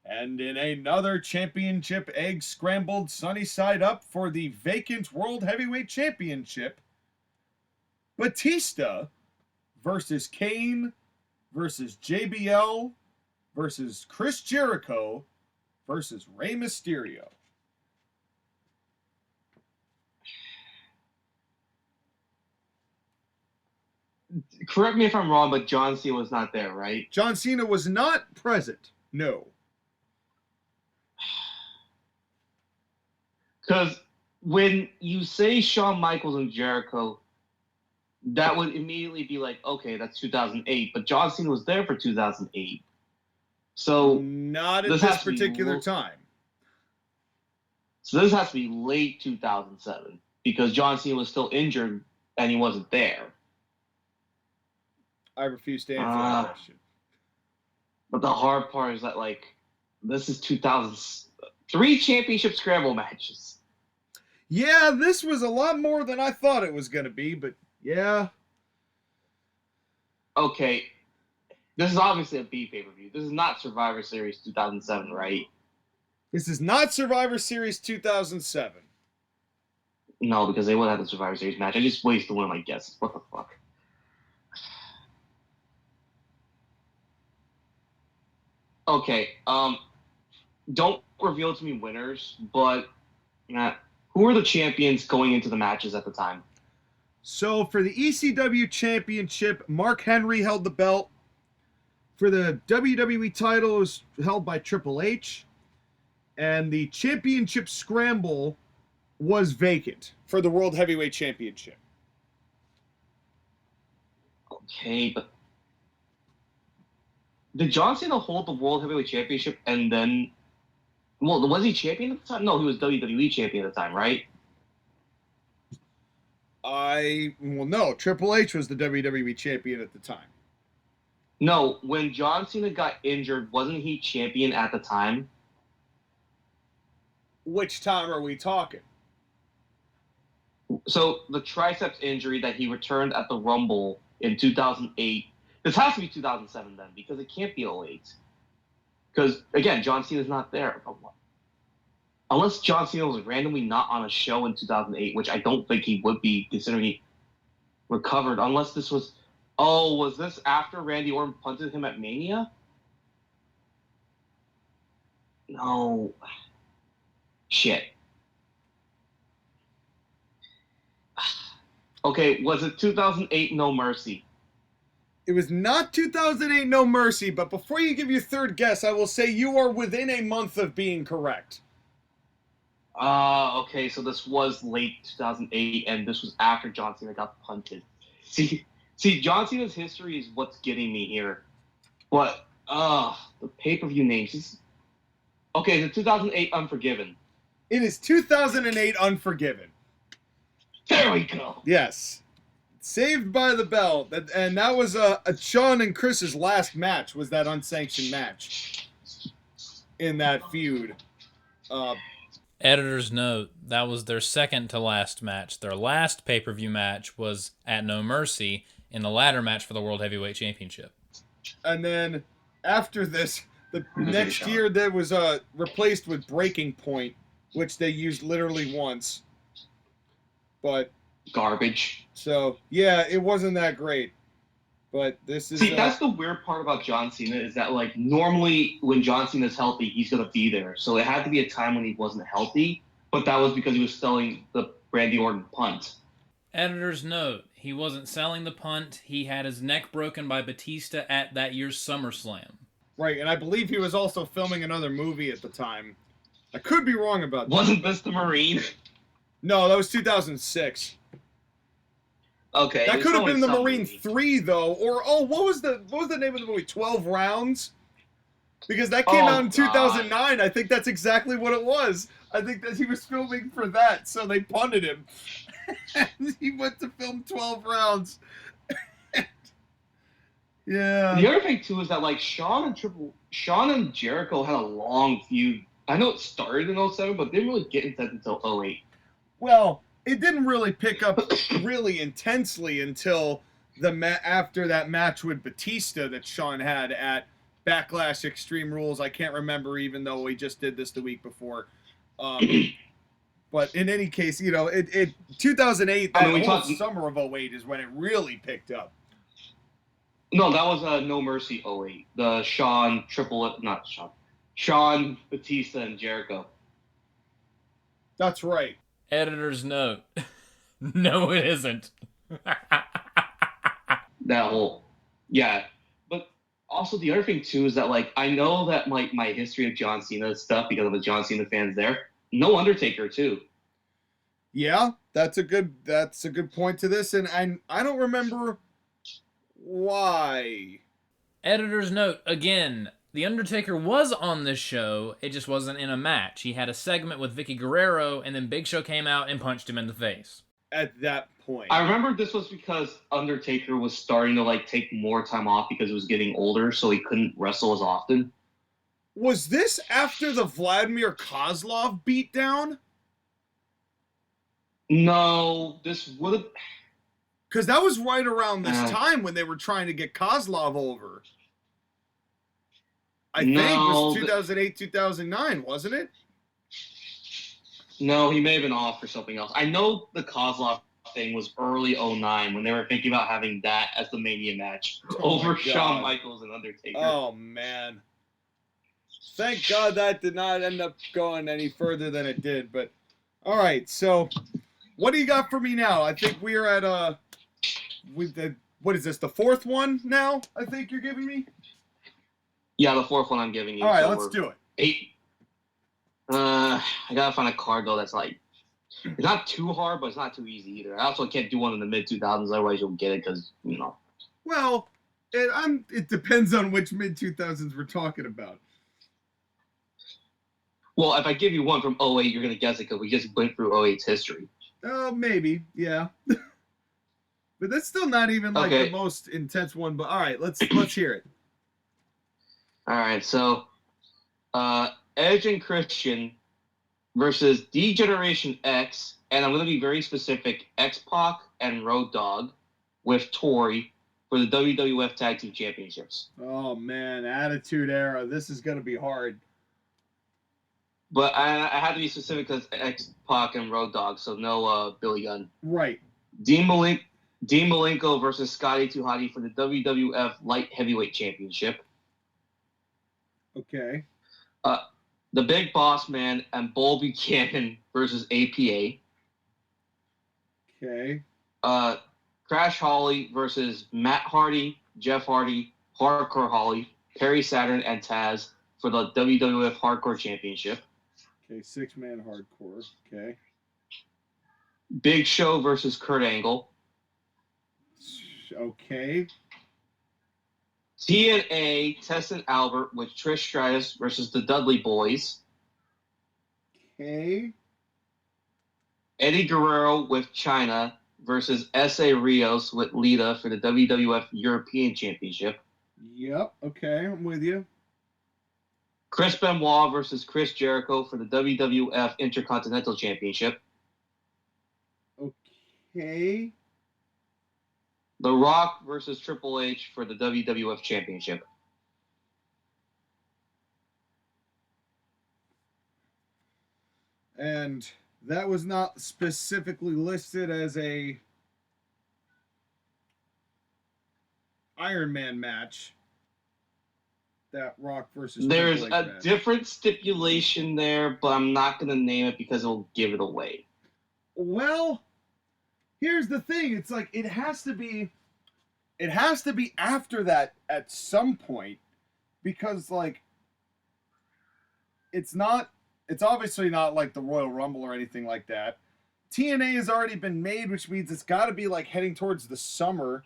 And in another championship egg scrambled sunny side up for the vacant World Heavyweight Championship, Batista versus Kane versus JBL versus Chris Jericho versus Rey Mysterio. Correct me if I'm wrong, but John Cena was not there, right? John Cena was not present. No. Because when you say Shawn Michaels and Jericho, that would immediately be like, okay, that's 2008. But John Cena was there for 2008. So not at this particular time. So this has to be late 2007 because John Cena was still injured and he wasn't there. I refuse to answer that question. But the hard part is that, like, this is 2003 championship scramble matches. Yeah, this was a lot more than I thought it was going to be, but yeah. Okay. This is obviously a B pay-per-view. This is not Survivor Series 2007, right? This is not Survivor Series 2007. No, because they would have the Survivor Series match. I just wasted one of my guesses. What the fuck? Okay, don't reveal to me winners, but who are the champions going into the matches at the time? So for the ECW Championship, Mark Henry held the belt. For the WWE title, it was held by Triple H. And the Championship Scramble was vacant for the World Heavyweight Championship. Okay, but did John Cena hold the World Heavyweight Championship and then... Well, was he champion at the time? No, he was WWE champion at the time, right? Well, no. Triple H was the WWE champion at the time. No, when John Cena got injured, wasn't he champion at the time? Which time are we talking? So, the triceps injury that he returned at the Rumble in 2008... This has to be 2007 then, because it can't be 08. Because, again, John Cena's not there. Unless John Cena was randomly not on a show in 2008, which I don't think he would be, considering he recovered. Unless this was... Oh, was this after Randy Orton punted him at Mania? No. Shit. Okay, was it 2008 No Mercy? It was not 2008 No Mercy, but before you give your third guess, I will say you are within a month of being correct. Okay, so this was late 2008, and this was after John Cena got punted. See, John Cena's history is what's getting me here. But, the pay-per-view names. Okay, the 2008 Unforgiven. It is 2008 Unforgiven. There we go. Yes. Saved by the Bell. And that was Shawn and Chris's last match, was that unsanctioned match in that feud. Editor's note, that was their second to last match. Their last pay-per-view match was at No Mercy in the ladder match for the World Heavyweight Championship. And then after this, the next year that was replaced with Breaking Point, which they used literally once. But Garbage. so, yeah, it wasn't that great. But this is... See, that's the weird part about John Cena, is that, like, normally when John Cena's healthy, he's going to be there. So it had to be a time when he wasn't healthy, but that was because he was selling the Randy Orton punt. Editor's note, he wasn't selling the punt. He had his neck broken by Batista at that year's SummerSlam. Right, and I believe he was also filming another movie at the time. I could be wrong about that. Wasn't this the Marine? No, that was 2006. Okay. That could have been the Marine movie. 3, though. Or, what was the name of the movie? 12 Rounds? Because that came out in 2009. I think that's exactly what it was. I think that he was filming for that, so they punted him. And he went to film 12 Rounds. Yeah. The other thing, too, is that, like, Shawn and Jericho had a long feud. I know it started in 07, but didn't really get into that until 08. Well, it didn't really pick up really intensely until after that match with Batista that Sean had at Backlash Extreme Rules. I can't remember, even though we just did this the week before. But in any case, you know, 2008, that whole summer of 08 is when it really picked up. No, that was No Mercy 08. The Sean, Batista, and Jericho. That's right. Editor's note. No, it isn't. That whole, yeah. But also the other thing too is that, like, I know that like my history of John Cena stuff, because of the John Cena fans there. No Undertaker too. Yeah, that's a good point to this, and I don't remember why. Editor's note again. The Undertaker was on this show. It just wasn't in a match. He had a segment with Vicky Guerrero, and then Big Show came out and punched him in the face. At that point, I remember this was because Undertaker was starting to like take more time off because he was getting older, so he couldn't wrestle as often. Was this after the Vladimir Kozlov beatdown? No, this would have... Because that was right around this time when they were trying to get Kozlov over. I think it was 2008, 2009, wasn't it? No, he may have been off for something else. I know the Kozlov thing was early 09 when they were thinking about having that as the Mania match over Shawn Michaels and Undertaker. Oh, man. Thank God that did not end up going any further than it did. But, all right, so what do you got for me now? I think we are at what is this, the fourth one now, I think you're giving me? Yeah, the fourth one I'm giving you. All right, so let's do it. 8. I gotta find a card, though, that's like, it's not too hard, but it's not too easy either. I also can't do one in the mid-2000s, otherwise you'll get it, because, you know. Well, it depends on which mid-2000s we're talking about. Well, if I give you one from 08, you're going to guess it because we just went through 08's history. Oh, maybe, yeah. But that's still not even like the most intense one. But all right, let's hear it. All right, so Edge and Christian versus D-Generation X, and I'm going to be very specific, X-Pac and Road Dogg with Tori for the WWF Tag Team Championships. Oh, man, Attitude Era. This is going to be hard. But I had to be specific because X-Pac and Road Dogg, so no Billy Gunn. Right. Dean Malenko versus Scotty 2 Hotty for the WWF Light Heavyweight Championship. Okay. The Big Boss Man and Bull Buchanan versus APA. Okay. Crash Holly versus Matt Hardy, Jeff Hardy, Hardcore Holly, Perry Saturn, and Taz for the WWF Hardcore Championship. Okay, 6-man hardcore. Okay. Big Show versus Kurt Angle. Okay. TNA, Tess and Albert with Trish Stratus versus the Dudley Boys. Okay. Eddie Guerrero with Chyna versus S.A. Rios with Lita for the WWF European Championship. Yep. Okay, I'm with you. Chris Benoit versus Chris Jericho for the WWF Intercontinental Championship. Okay. The Rock versus Triple H for the WWF Championship. And that was not specifically listed as a Iron Man match. That Rock versus There's Triple H a match. different stipulation there, but I'm not going to name it because it'll give it away. Well, here's the thing. It's like it has to be after that at some point, because like it's obviously not like the Royal Rumble or anything like that. TNA has already been made, which means it's got to be like heading towards the summer.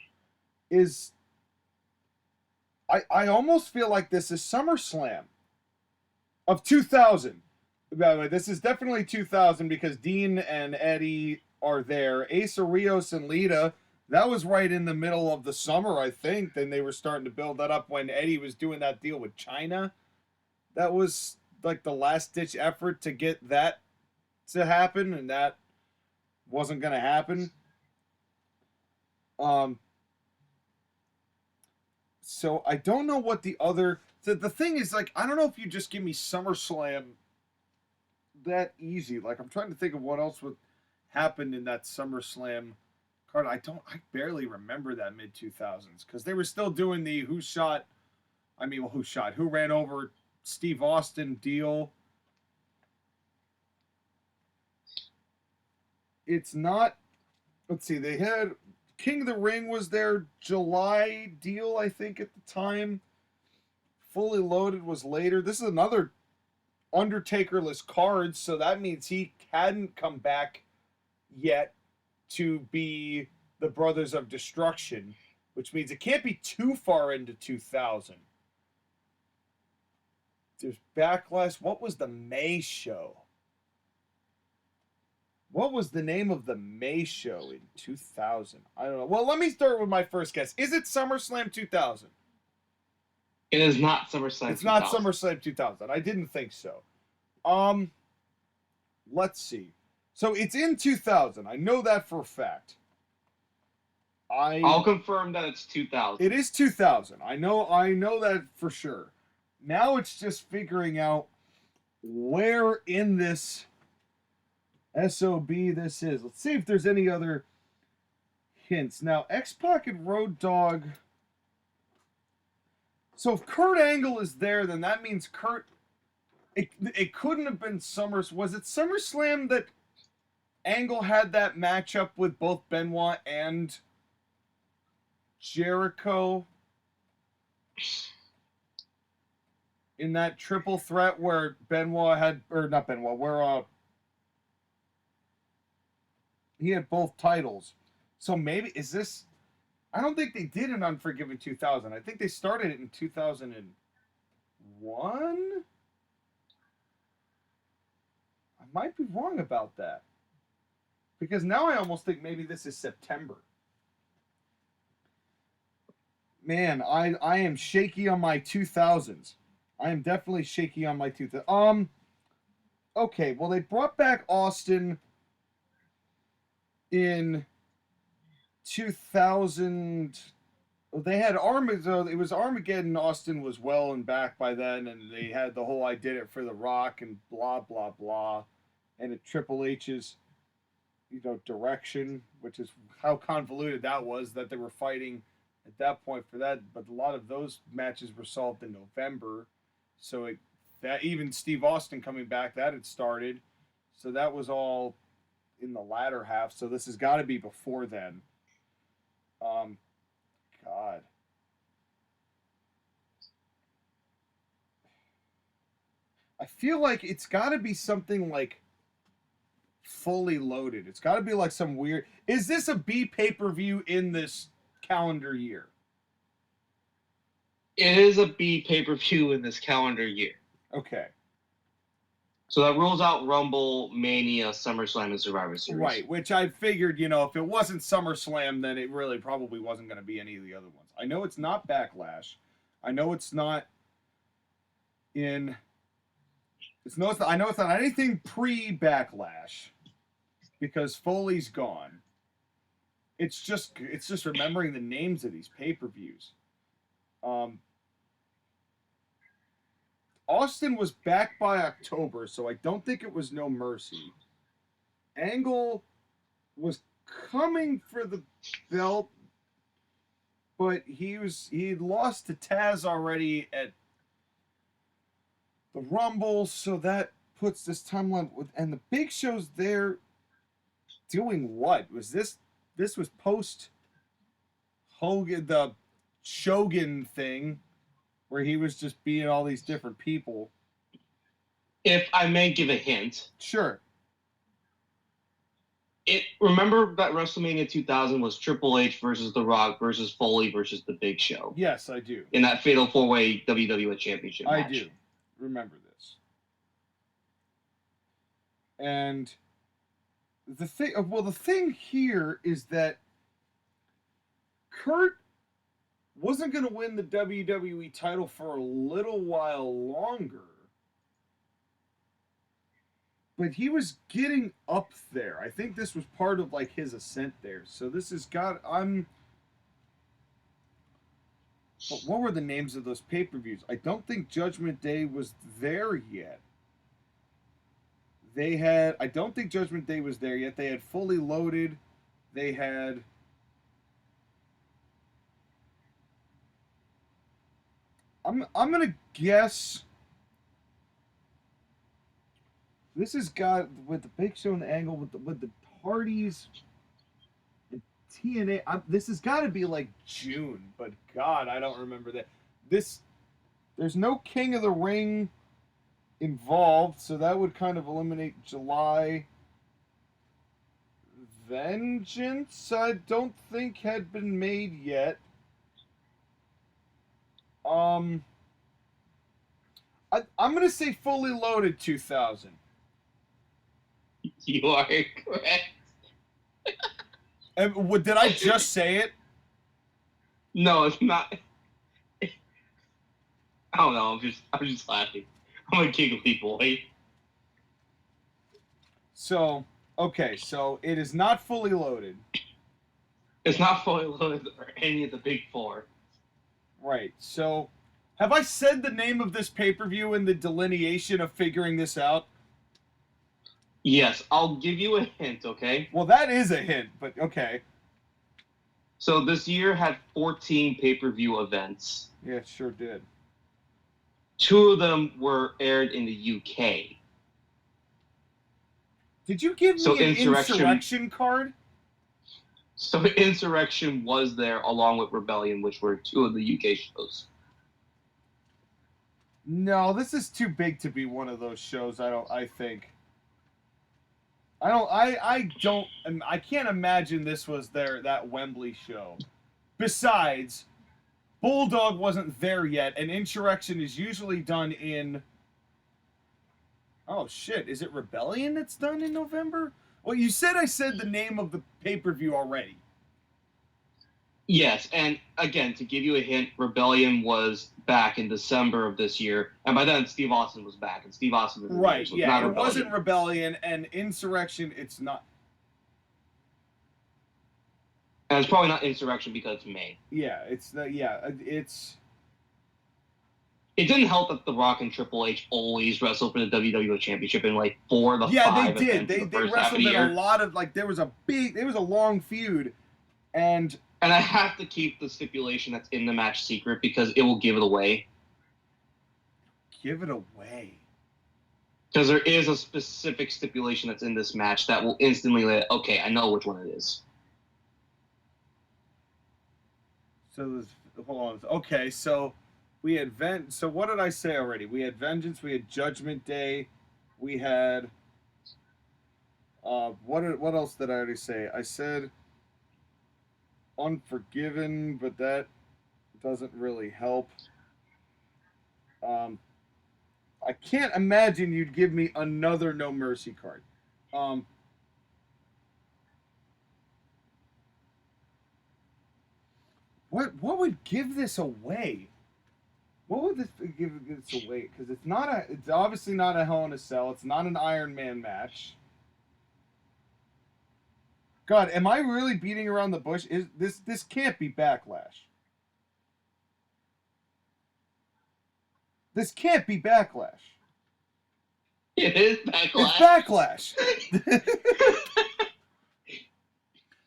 I almost feel like this is SummerSlam of 2000. By the way, this is definitely 2000 because Dean and Eddie are there. Asa Rios and Lita, that was right in the middle of the summer, I think. Then they were starting to build that up when Eddie was doing that deal with China. That was like the last-ditch effort to get that to happen, and that wasn't going to happen. So I don't know what the other... The thing is, like, I don't know if you just give me SummerSlam that easy. Like, I'm trying to think of what else would happen in that SummerSlam card. I barely remember that mid-2000s because they were still doing the who ran over Steve Austin deal. It's not... Let's see, they had... King of the Ring was their July deal, I think, at the time. Fully Loaded was later. This is another Undertaker-less card, so that means he hadn't come back yet to be the Brothers of Destruction, which means it can't be too far into 2000. There's Backlash. What was the May show? What was the name of the May show in 2000? I don't know. Well, let me start with my first guess. Is it SummerSlam 2000? It is not SummerSlam. It's not SummerSlam 2000. I didn't think so. Let's see. So it's in 2000. I know that for a fact. I'll confirm that it's 2000. It is 2000. I know that for sure. Now it's just figuring out where in this SOB this is. Let's see if there's any other hints. Now, X-Pac and Road Dogg. So if Kurt Angle is there, then that means Kurt... It couldn't have been Was it SummerSlam that Angle had that matchup with both Benoit and Jericho? In that triple threat where Benoit had... Or not Benoit, where... he had both titles. So maybe, is this... I don't think they did an Unforgiven 2000. I think they started it in 2001? I might be wrong about that. Because now I almost think maybe this is September. Man, I am shaky on my 2000s. I am definitely shaky on my 2000s. Okay, well, they brought back Austin in 2000. They had Armageddon. It was Armageddon. Austin was well and back by then, and they had the whole "I did it for The Rock" and blah blah blah, and at Triple H's, direction, which is how convoluted that was. That they were fighting at that point for that, but a lot of those matches were solved in November, so that even Steve Austin coming back, that had started, so that was all in the latter half. So this has got to be before then. God. I feel like it's got to be something like Fully Loaded. It's got to be like some weird... Is this a B pay-per-view in this calendar year? It is a B pay-per-view in this calendar year. Okay. So that rules out Rumble, Mania, SummerSlam, and Survivor Series. Right, which I figured, if it wasn't SummerSlam, then it really probably wasn't going to be any of the other ones. I know it's not Backlash. I know it's not in... I know it's not anything pre-Backlash, because Foley's gone. It's just remembering the names of these pay-per-views. Austin was back by October, so I don't think it was No Mercy. Angle was coming for the belt, but he'd lost to Taz already at the Rumble, so that puts this timeline with, and the Big Show's there doing what? Was this was post Hogan, the Shogun thing, where he was just being all these different people. If I may give a hint. Sure. Remember that WrestleMania 2000 was Triple H versus The Rock versus Foley versus The Big Show? Yes, I do. In that fatal four-way WWE Championship match. I do remember this. And the thing here is that Kurt wasn't going to win the WWE title for a little while longer. but he was getting up there. I think this was part of like his ascent there. So this has got what were the names of those pay-per-views? I don't think Judgment Day was there yet. I don't think Judgment Day was there yet. They had Fully Loaded. They had I'm gonna guess this has got with the Big Show and the Angle with the Hardys and TNA. This has got to be like June, but God, I don't remember that. There's no King of the Ring involved, so that would kind of eliminate July. Vengeance, I don't think had been made yet. I'm gonna say Fully Loaded 2000. You are correct. And did I just say it? No, it's not. I don't know. I'm just laughing. I'm a giggly boy. So, okay, so it is not Fully Loaded. It's not Fully Loaded or any of the big four. Right. So, have I said the name of this pay-per-view in the delineation of figuring this out? Yes, I'll give you a hint, okay? Well, that is a hint, but okay. So this year had 14 pay-per-view events. Yeah, it sure did. 2 of them were aired in the UK. Did you give me an Insurrection card? So Insurrection was there along with Rebellion, which were 2 of the UK shows. No, this is too big to be one of those shows. I can't imagine this was that Wembley show. Besides, Bulldog wasn't there yet, and Insurrection is usually done in... Oh, shit. Is it Rebellion that's done in November? Well, you said I said the name of the pay-per-view already. Yes, and again, to give you a hint, Rebellion was back in December of this year, and by then Steve Austin was back, and Steve Austin was right. So Yeah, it wasn't Rebellion, and Insurrection. It's not. And it's probably not Insurrection because it's May. Yeah, it's. It didn't help that The Rock and Triple H always wrestled for the WWE Championship in like 4 of the 5 Yeah, they did. events They wrestled in a lot of there was a long feud, and I have to keep the stipulation that's in the match secret because it will give it away. Give it away. Because there is a specific stipulation that's in this match that will instantly let, okay, I know which one it is. So hold on. Okay, so we had So what did I say already? We had Vengeance. We had Judgment Day. We had. What else did I already say? I said Unforgiven, but that doesn't really help. I can't imagine you'd give me another No Mercy card. What would give this away? What would this give this away? Because it's obviously not a Hell in a Cell. It's not an Iron Man match. God, am I really beating around the bush? This can't be Backlash. This can't be Backlash. It is It's Backlash. Backlash.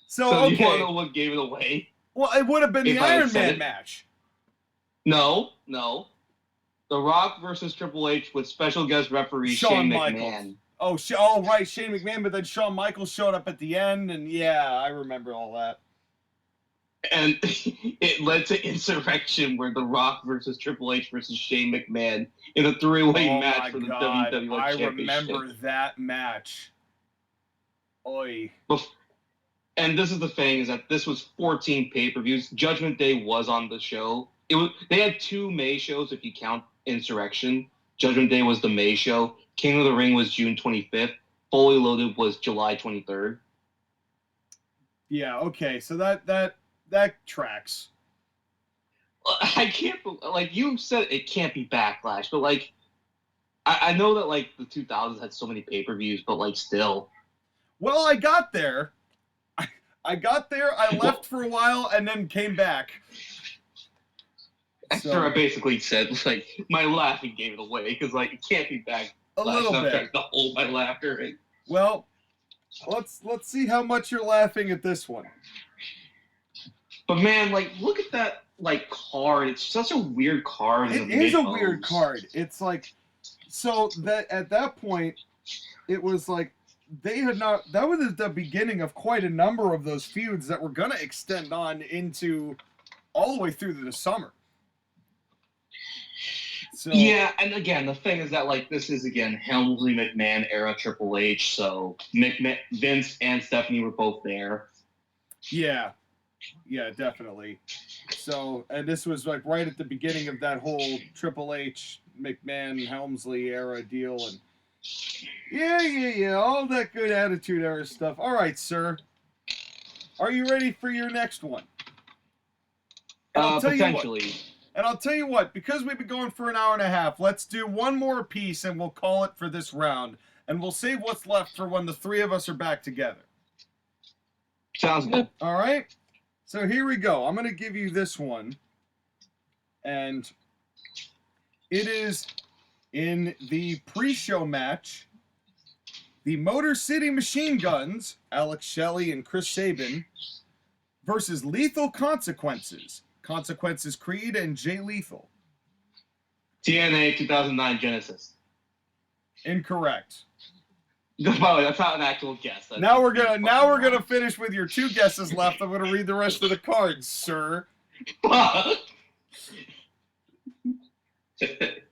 So okay. You want to okay. know what gave it away? Well, it would have been the Iron Man match. No. The Rock versus Triple H with special guest referee Shane McMahon. Oh, right, Shane McMahon, but then Shawn Michaels showed up at the end, and yeah, I remember all that. And it led to Insurrection, where The Rock versus Triple H versus Shane McMahon in a 3-way match for the WWE Championship. I remember that match. Oi. And this is the thing, is that this was 14 pay-per-views. Judgment Day was on the show. They had 2 May shows if you count Insurrection. Judgment Day was the May show. King of the Ring was June 25th. Fully Loaded was July 23rd. Yeah, okay, so that tracks. I can't, like, you said it can't be Backlash, but, like, I know that like the 2000s had so many pay-per-views, but like still. Well, I got there. I got there, I left for a while, and then came back. After I basically said, like, my laughing gave it away, because, like, it can't be back. A little bit. Trying to hold my laughter. Right? Well, let's see how much you're laughing at this one. But, man, like, look at that, like, card. It's such a weird card. It is a weird card. It's like, so that at that point, it was like, they had not, that was the beginning of quite a number of those feuds that were going to extend on into all the way through the summer. So, yeah, and again, the thing is that, like, this is, again, Helmsley McMahon era Triple H, so Vince and Stephanie were both there. Yeah, definitely. So, and this was, like, right at the beginning of that whole Triple H, McMahon, Helmsley era deal, and yeah, all that good Attitude Era stuff. All right, sir. Are you ready for your next one? Potentially. And I'll tell you what, because we've been going for an hour and a half, let's do one more piece and we'll call it for this round. And we'll save what's left for when the three of us are back together. Sounds good. All right? So here we go. I'm going to give you this one. And it is in the pre-show match, the Motor City Machine Guns, Alex Shelley and Chris Sabin, versus Lethal Consequences, Consequences Creed and Jay Lethal. TNA 2009 Genesis. Incorrect. By the way, that's not an actual guess. That's Now we're gonna finish with your two guesses left. I'm gonna read the rest of the cards, sir.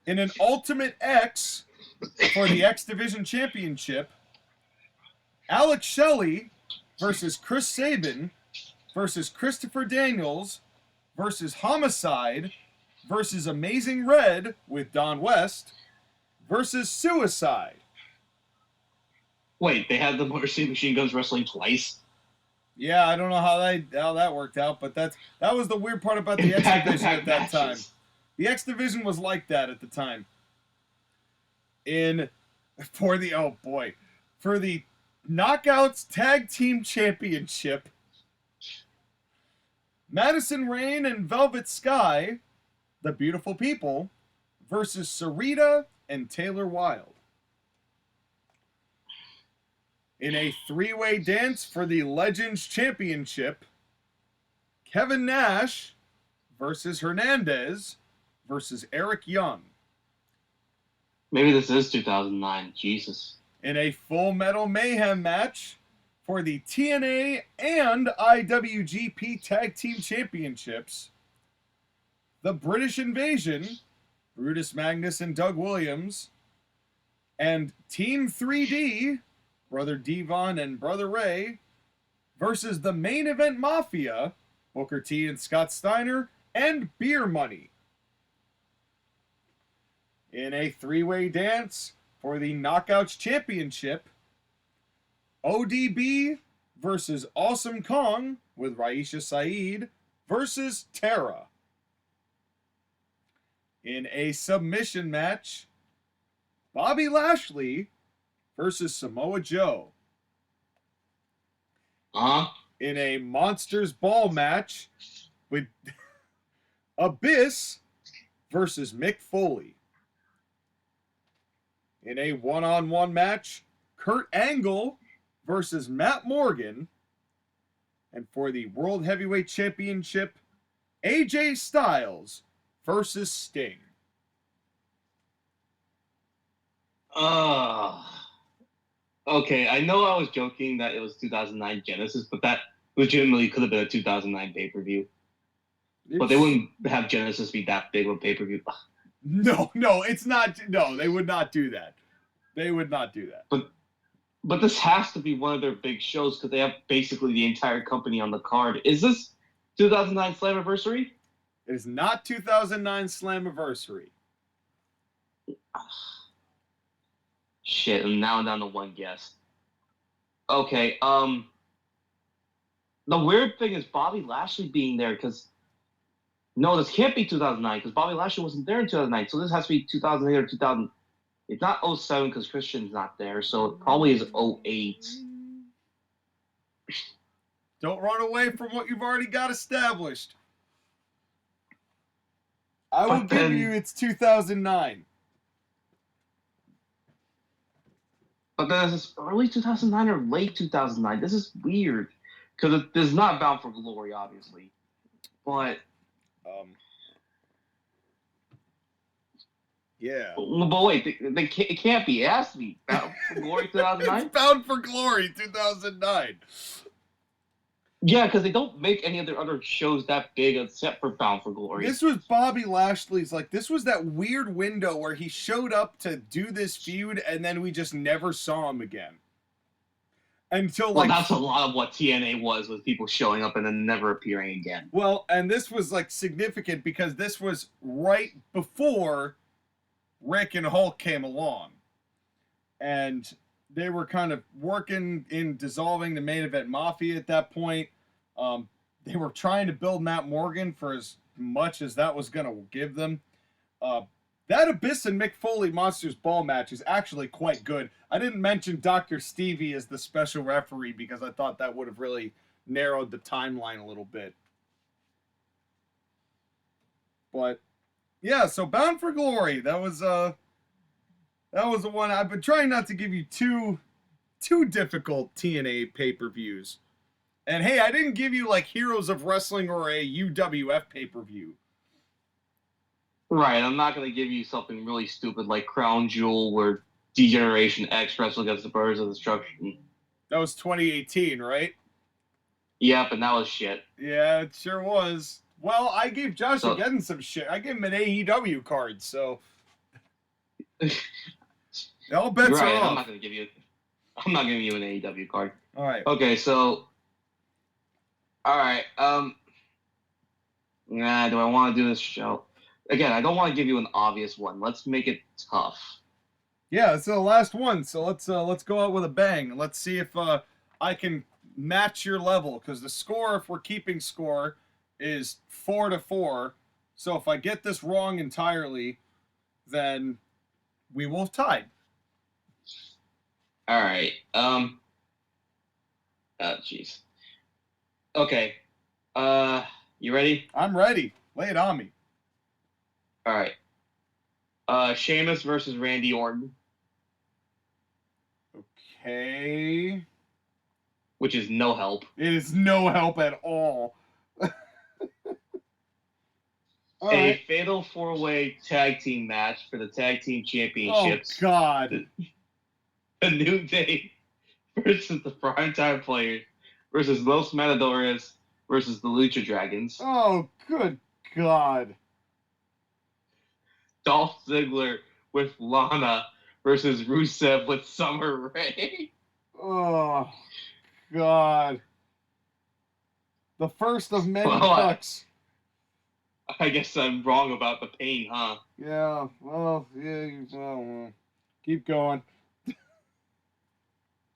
In an Ultimate X for the X Division Championship, Alex Shelley versus Chris Sabin versus Christopher Daniels versus Homicide versus Amazing Red with Don West versus Suicide. Wait, they had the Motor City Machine Guns wrestling twice? Yeah, I don't know how that worked out, but that was the weird part about the X Division at that time. The X Division was like that at the time. For the Knockouts Tag Team Championship, Madison Rayne and Velvet Sky, the Beautiful People, versus Sarita and Taylor Wilde. In a three-way dance for the Legends Championship, Kevin Nash versus Hernandez versus Eric Young. Maybe this is 2009. Jesus. In a Full Metal Mayhem match for the TNA and IWGP Tag Team Championships, the British Invasion, Brutus Magnus and Doug Williams, and Team 3D, Brother Devon and Brother Ray, versus the Main Event Mafia, Booker T and Scott Steiner, and Beer Money. In a three-way dance for the Knockouts Championship, ODB versus Awesome Kong with Raisha Saeed versus Tara. In a submission match, Bobby Lashley versus Samoa Joe. In a Monsters Ball match with Abyss versus Mick Foley. In a one-on-one match, Kurt Angle versus Matt Morgan. And for the World Heavyweight Championship, AJ Styles versus Sting. Okay, I know I was joking that it was 2009 Genesis, but that legitimately could have been a 2009 pay-per-view. But they wouldn't have Genesis be that big of a pay-per-view. No, it's not. No, they would not do that. They would not do that. But this has to be one of their big shows because they have basically the entire company on the card. Is this 2009 Slammiversary? It is not 2009 Slammiversary. Shit, and now I'm down to one guess. Okay, the weird thing is Bobby Lashley being there because... No, this can't be 2009 because Bobby Lashley wasn't there in 2009, so this has to be 2008 or 2000. It's not 07 because Christian's not there, so it probably is 08. Don't run away from what you've already got established. I will give you it's 2009. But then is this early 2009 or late 2009? This is weird. Because it is not Bound for Glory, obviously. But... Yeah. But wait, it can't be. It has to be Bound for Glory 2009? It's Bound for Glory 2009. Yeah, because they don't make any of their other shows that big except for Bound for Glory. This was Bobby Lashley's, like, this was that weird window where he showed up to do this feud and then we just never saw him again. Until, like... Well, that's a lot of what TNA was people showing up and then never appearing again. Well, and this was, like, significant because this was right before Rick and Hulk came along. And they were kind of working in dissolving the Main Event Mafia at that point. They were trying to build Matt Morgan for as much as that was going to give them. That Abyss and Mick Foley Monsters Ball match is actually quite good. I didn't mention Dr. Stevie as the special referee because I thought that would have really narrowed the timeline a little bit. But, yeah, so Bound for Glory, that was the one. I've been trying not to give you too difficult TNA pay-per-views. And hey, I didn't give you like Heroes of Wrestling or a UWF pay-per-view. Right, I'm not going to give you something really stupid like Crown Jewel where D-Generation X wrestled against the Brothers of Destruction. That was 2018, right? Yep, and that was shit. Yeah, it sure was. Well, I gave Josh again some shit. I gave him an AEW card, so... All bets are off. I'm not giving you an AEW card. All right. Okay, so all right. Do I want to do this show? Again, I don't want to give you an obvious one. Let's make it tough. Yeah, it's the last one, so let's go out with a bang. Let's see if I can match your level, because the score, if we're keeping score, is 4-4. So if I get this wrong entirely, then we will have tied. All right. Oh, jeez. Okay. You ready? I'm ready. Lay it on me. All right. Sheamus versus Randy Orton. Okay. Which is no help. It is no help at all. A fatal four-way tag team match for the tag team championships. Oh, God. The New Day versus the Primetime Players versus Los Matadores versus the Lucha Dragons. Oh, good God. Dolph Ziggler with Lana versus Rusev with Summer Rae. Oh, God. The first of many cuts. I guess I'm wrong about the pain, huh? Yeah, well, keep going.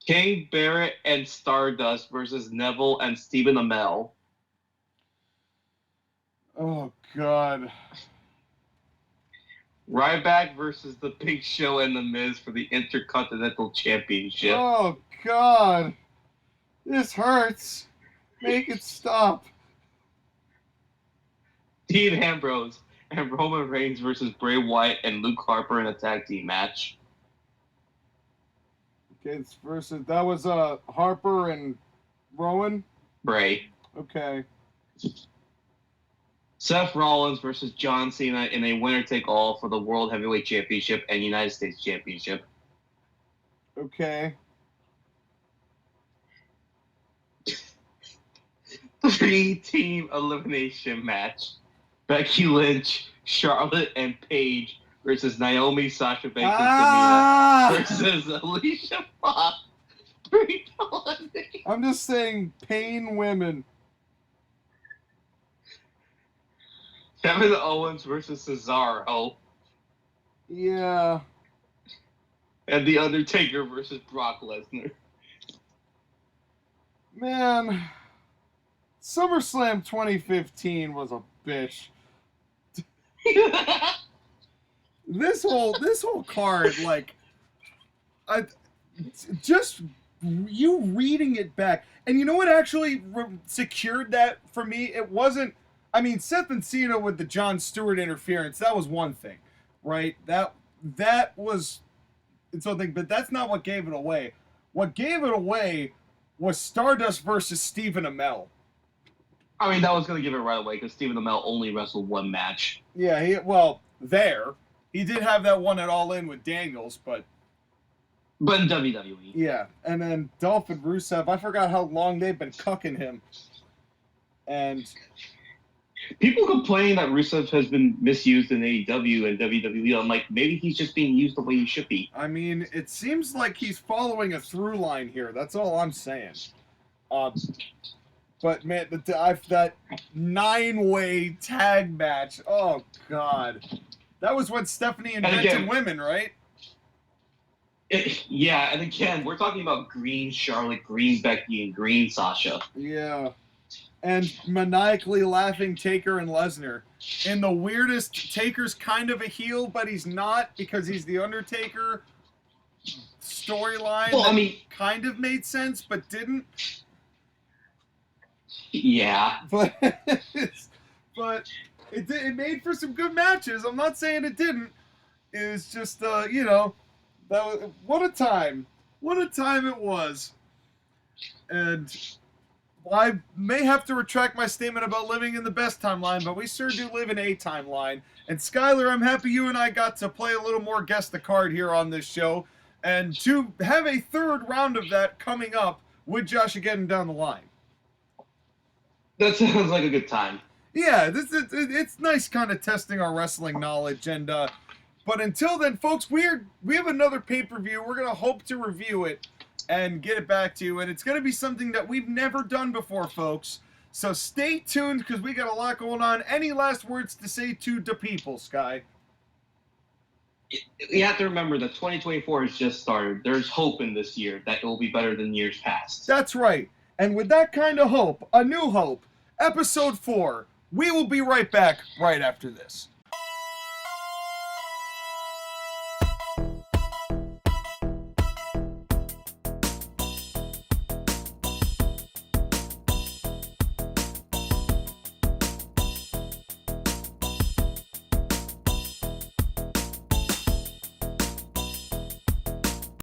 King Barrett and Stardust versus Neville and Stephen Amell. Oh, God. Ryback versus The Big Show and The Miz for the Intercontinental Championship. Oh, God. This hurts. Make it stop. Dean Ambrose and Roman Reigns versus Bray Wyatt and Luke Harper in a tag team match. Okay, it's versus, that was Harper and Rowan? Bray. Okay. Seth Rollins versus John Cena in a winner-take-all for the World Heavyweight Championship and United States Championship. Okay. 3-team elimination match. Becky Lynch, Charlotte, and Paige versus Naomi, Sasha Banks, and Tamina versus Alicia Fox. I'm just saying pain women. Kevin Owens versus Cesaro. Yeah. And The Undertaker versus Brock Lesnar. Man, SummerSlam 2015 was a bitch. this whole card, like, just you reading it back, and you know what actually secured that for me? It wasn't. I mean, Seth and Cena with the Jon Stewart interference, that was one thing, right? That was something, but that's not what gave it away. What gave it away was Stardust versus Stephen Amell. I mean, that was going to give it right away because Stephen Amell only wrestled one match. Yeah, he did have that one at All In with Daniels, but in WWE. Yeah, and then Dolph and Rusev, I forgot how long they've been cucking him. And people complain that Rusev has been misused in AEW and WWE. I'm like, maybe he's just being used the way he should be. I mean, it seems like he's following a through line here. That's all I'm saying. But man, that 9-way tag match. Oh God, that was when Stephanie invented women, right? Yeah, and again, we're talking about Green Charlotte, Green Becky, and Green Sasha. Yeah. And maniacally laughing Taker and Lesnar. And the weirdest, Taker's kind of a heel, but he's not because he's the Undertaker storyline. Well, I mean, kind of made sense, but didn't. Yeah. But it made for some good matches. I'm not saying it didn't. It was just, what a time. What a time it was. And I may have to retract my statement about living in the best timeline, but we sure do live in a timeline. And Skyler, I'm happy you and I got to play a little more Guess the Card here on this show, and to have a third round of that coming up with Josh again down the line. That sounds like a good time. Yeah, it's nice kind of testing our wrestling knowledge. And but until then, folks, we have another pay-per-view. We're going to hope to review it and get it back to you. And it's going to be something that we've never done before, folks. So stay tuned because we got a lot going on. Any last words to say to the people, Sky? You have to remember that 2024 has just started. There's hope in this year that it will be better than years past. That's right. And with that kind of hope, a new hope, episode 4, we will be right back right after this.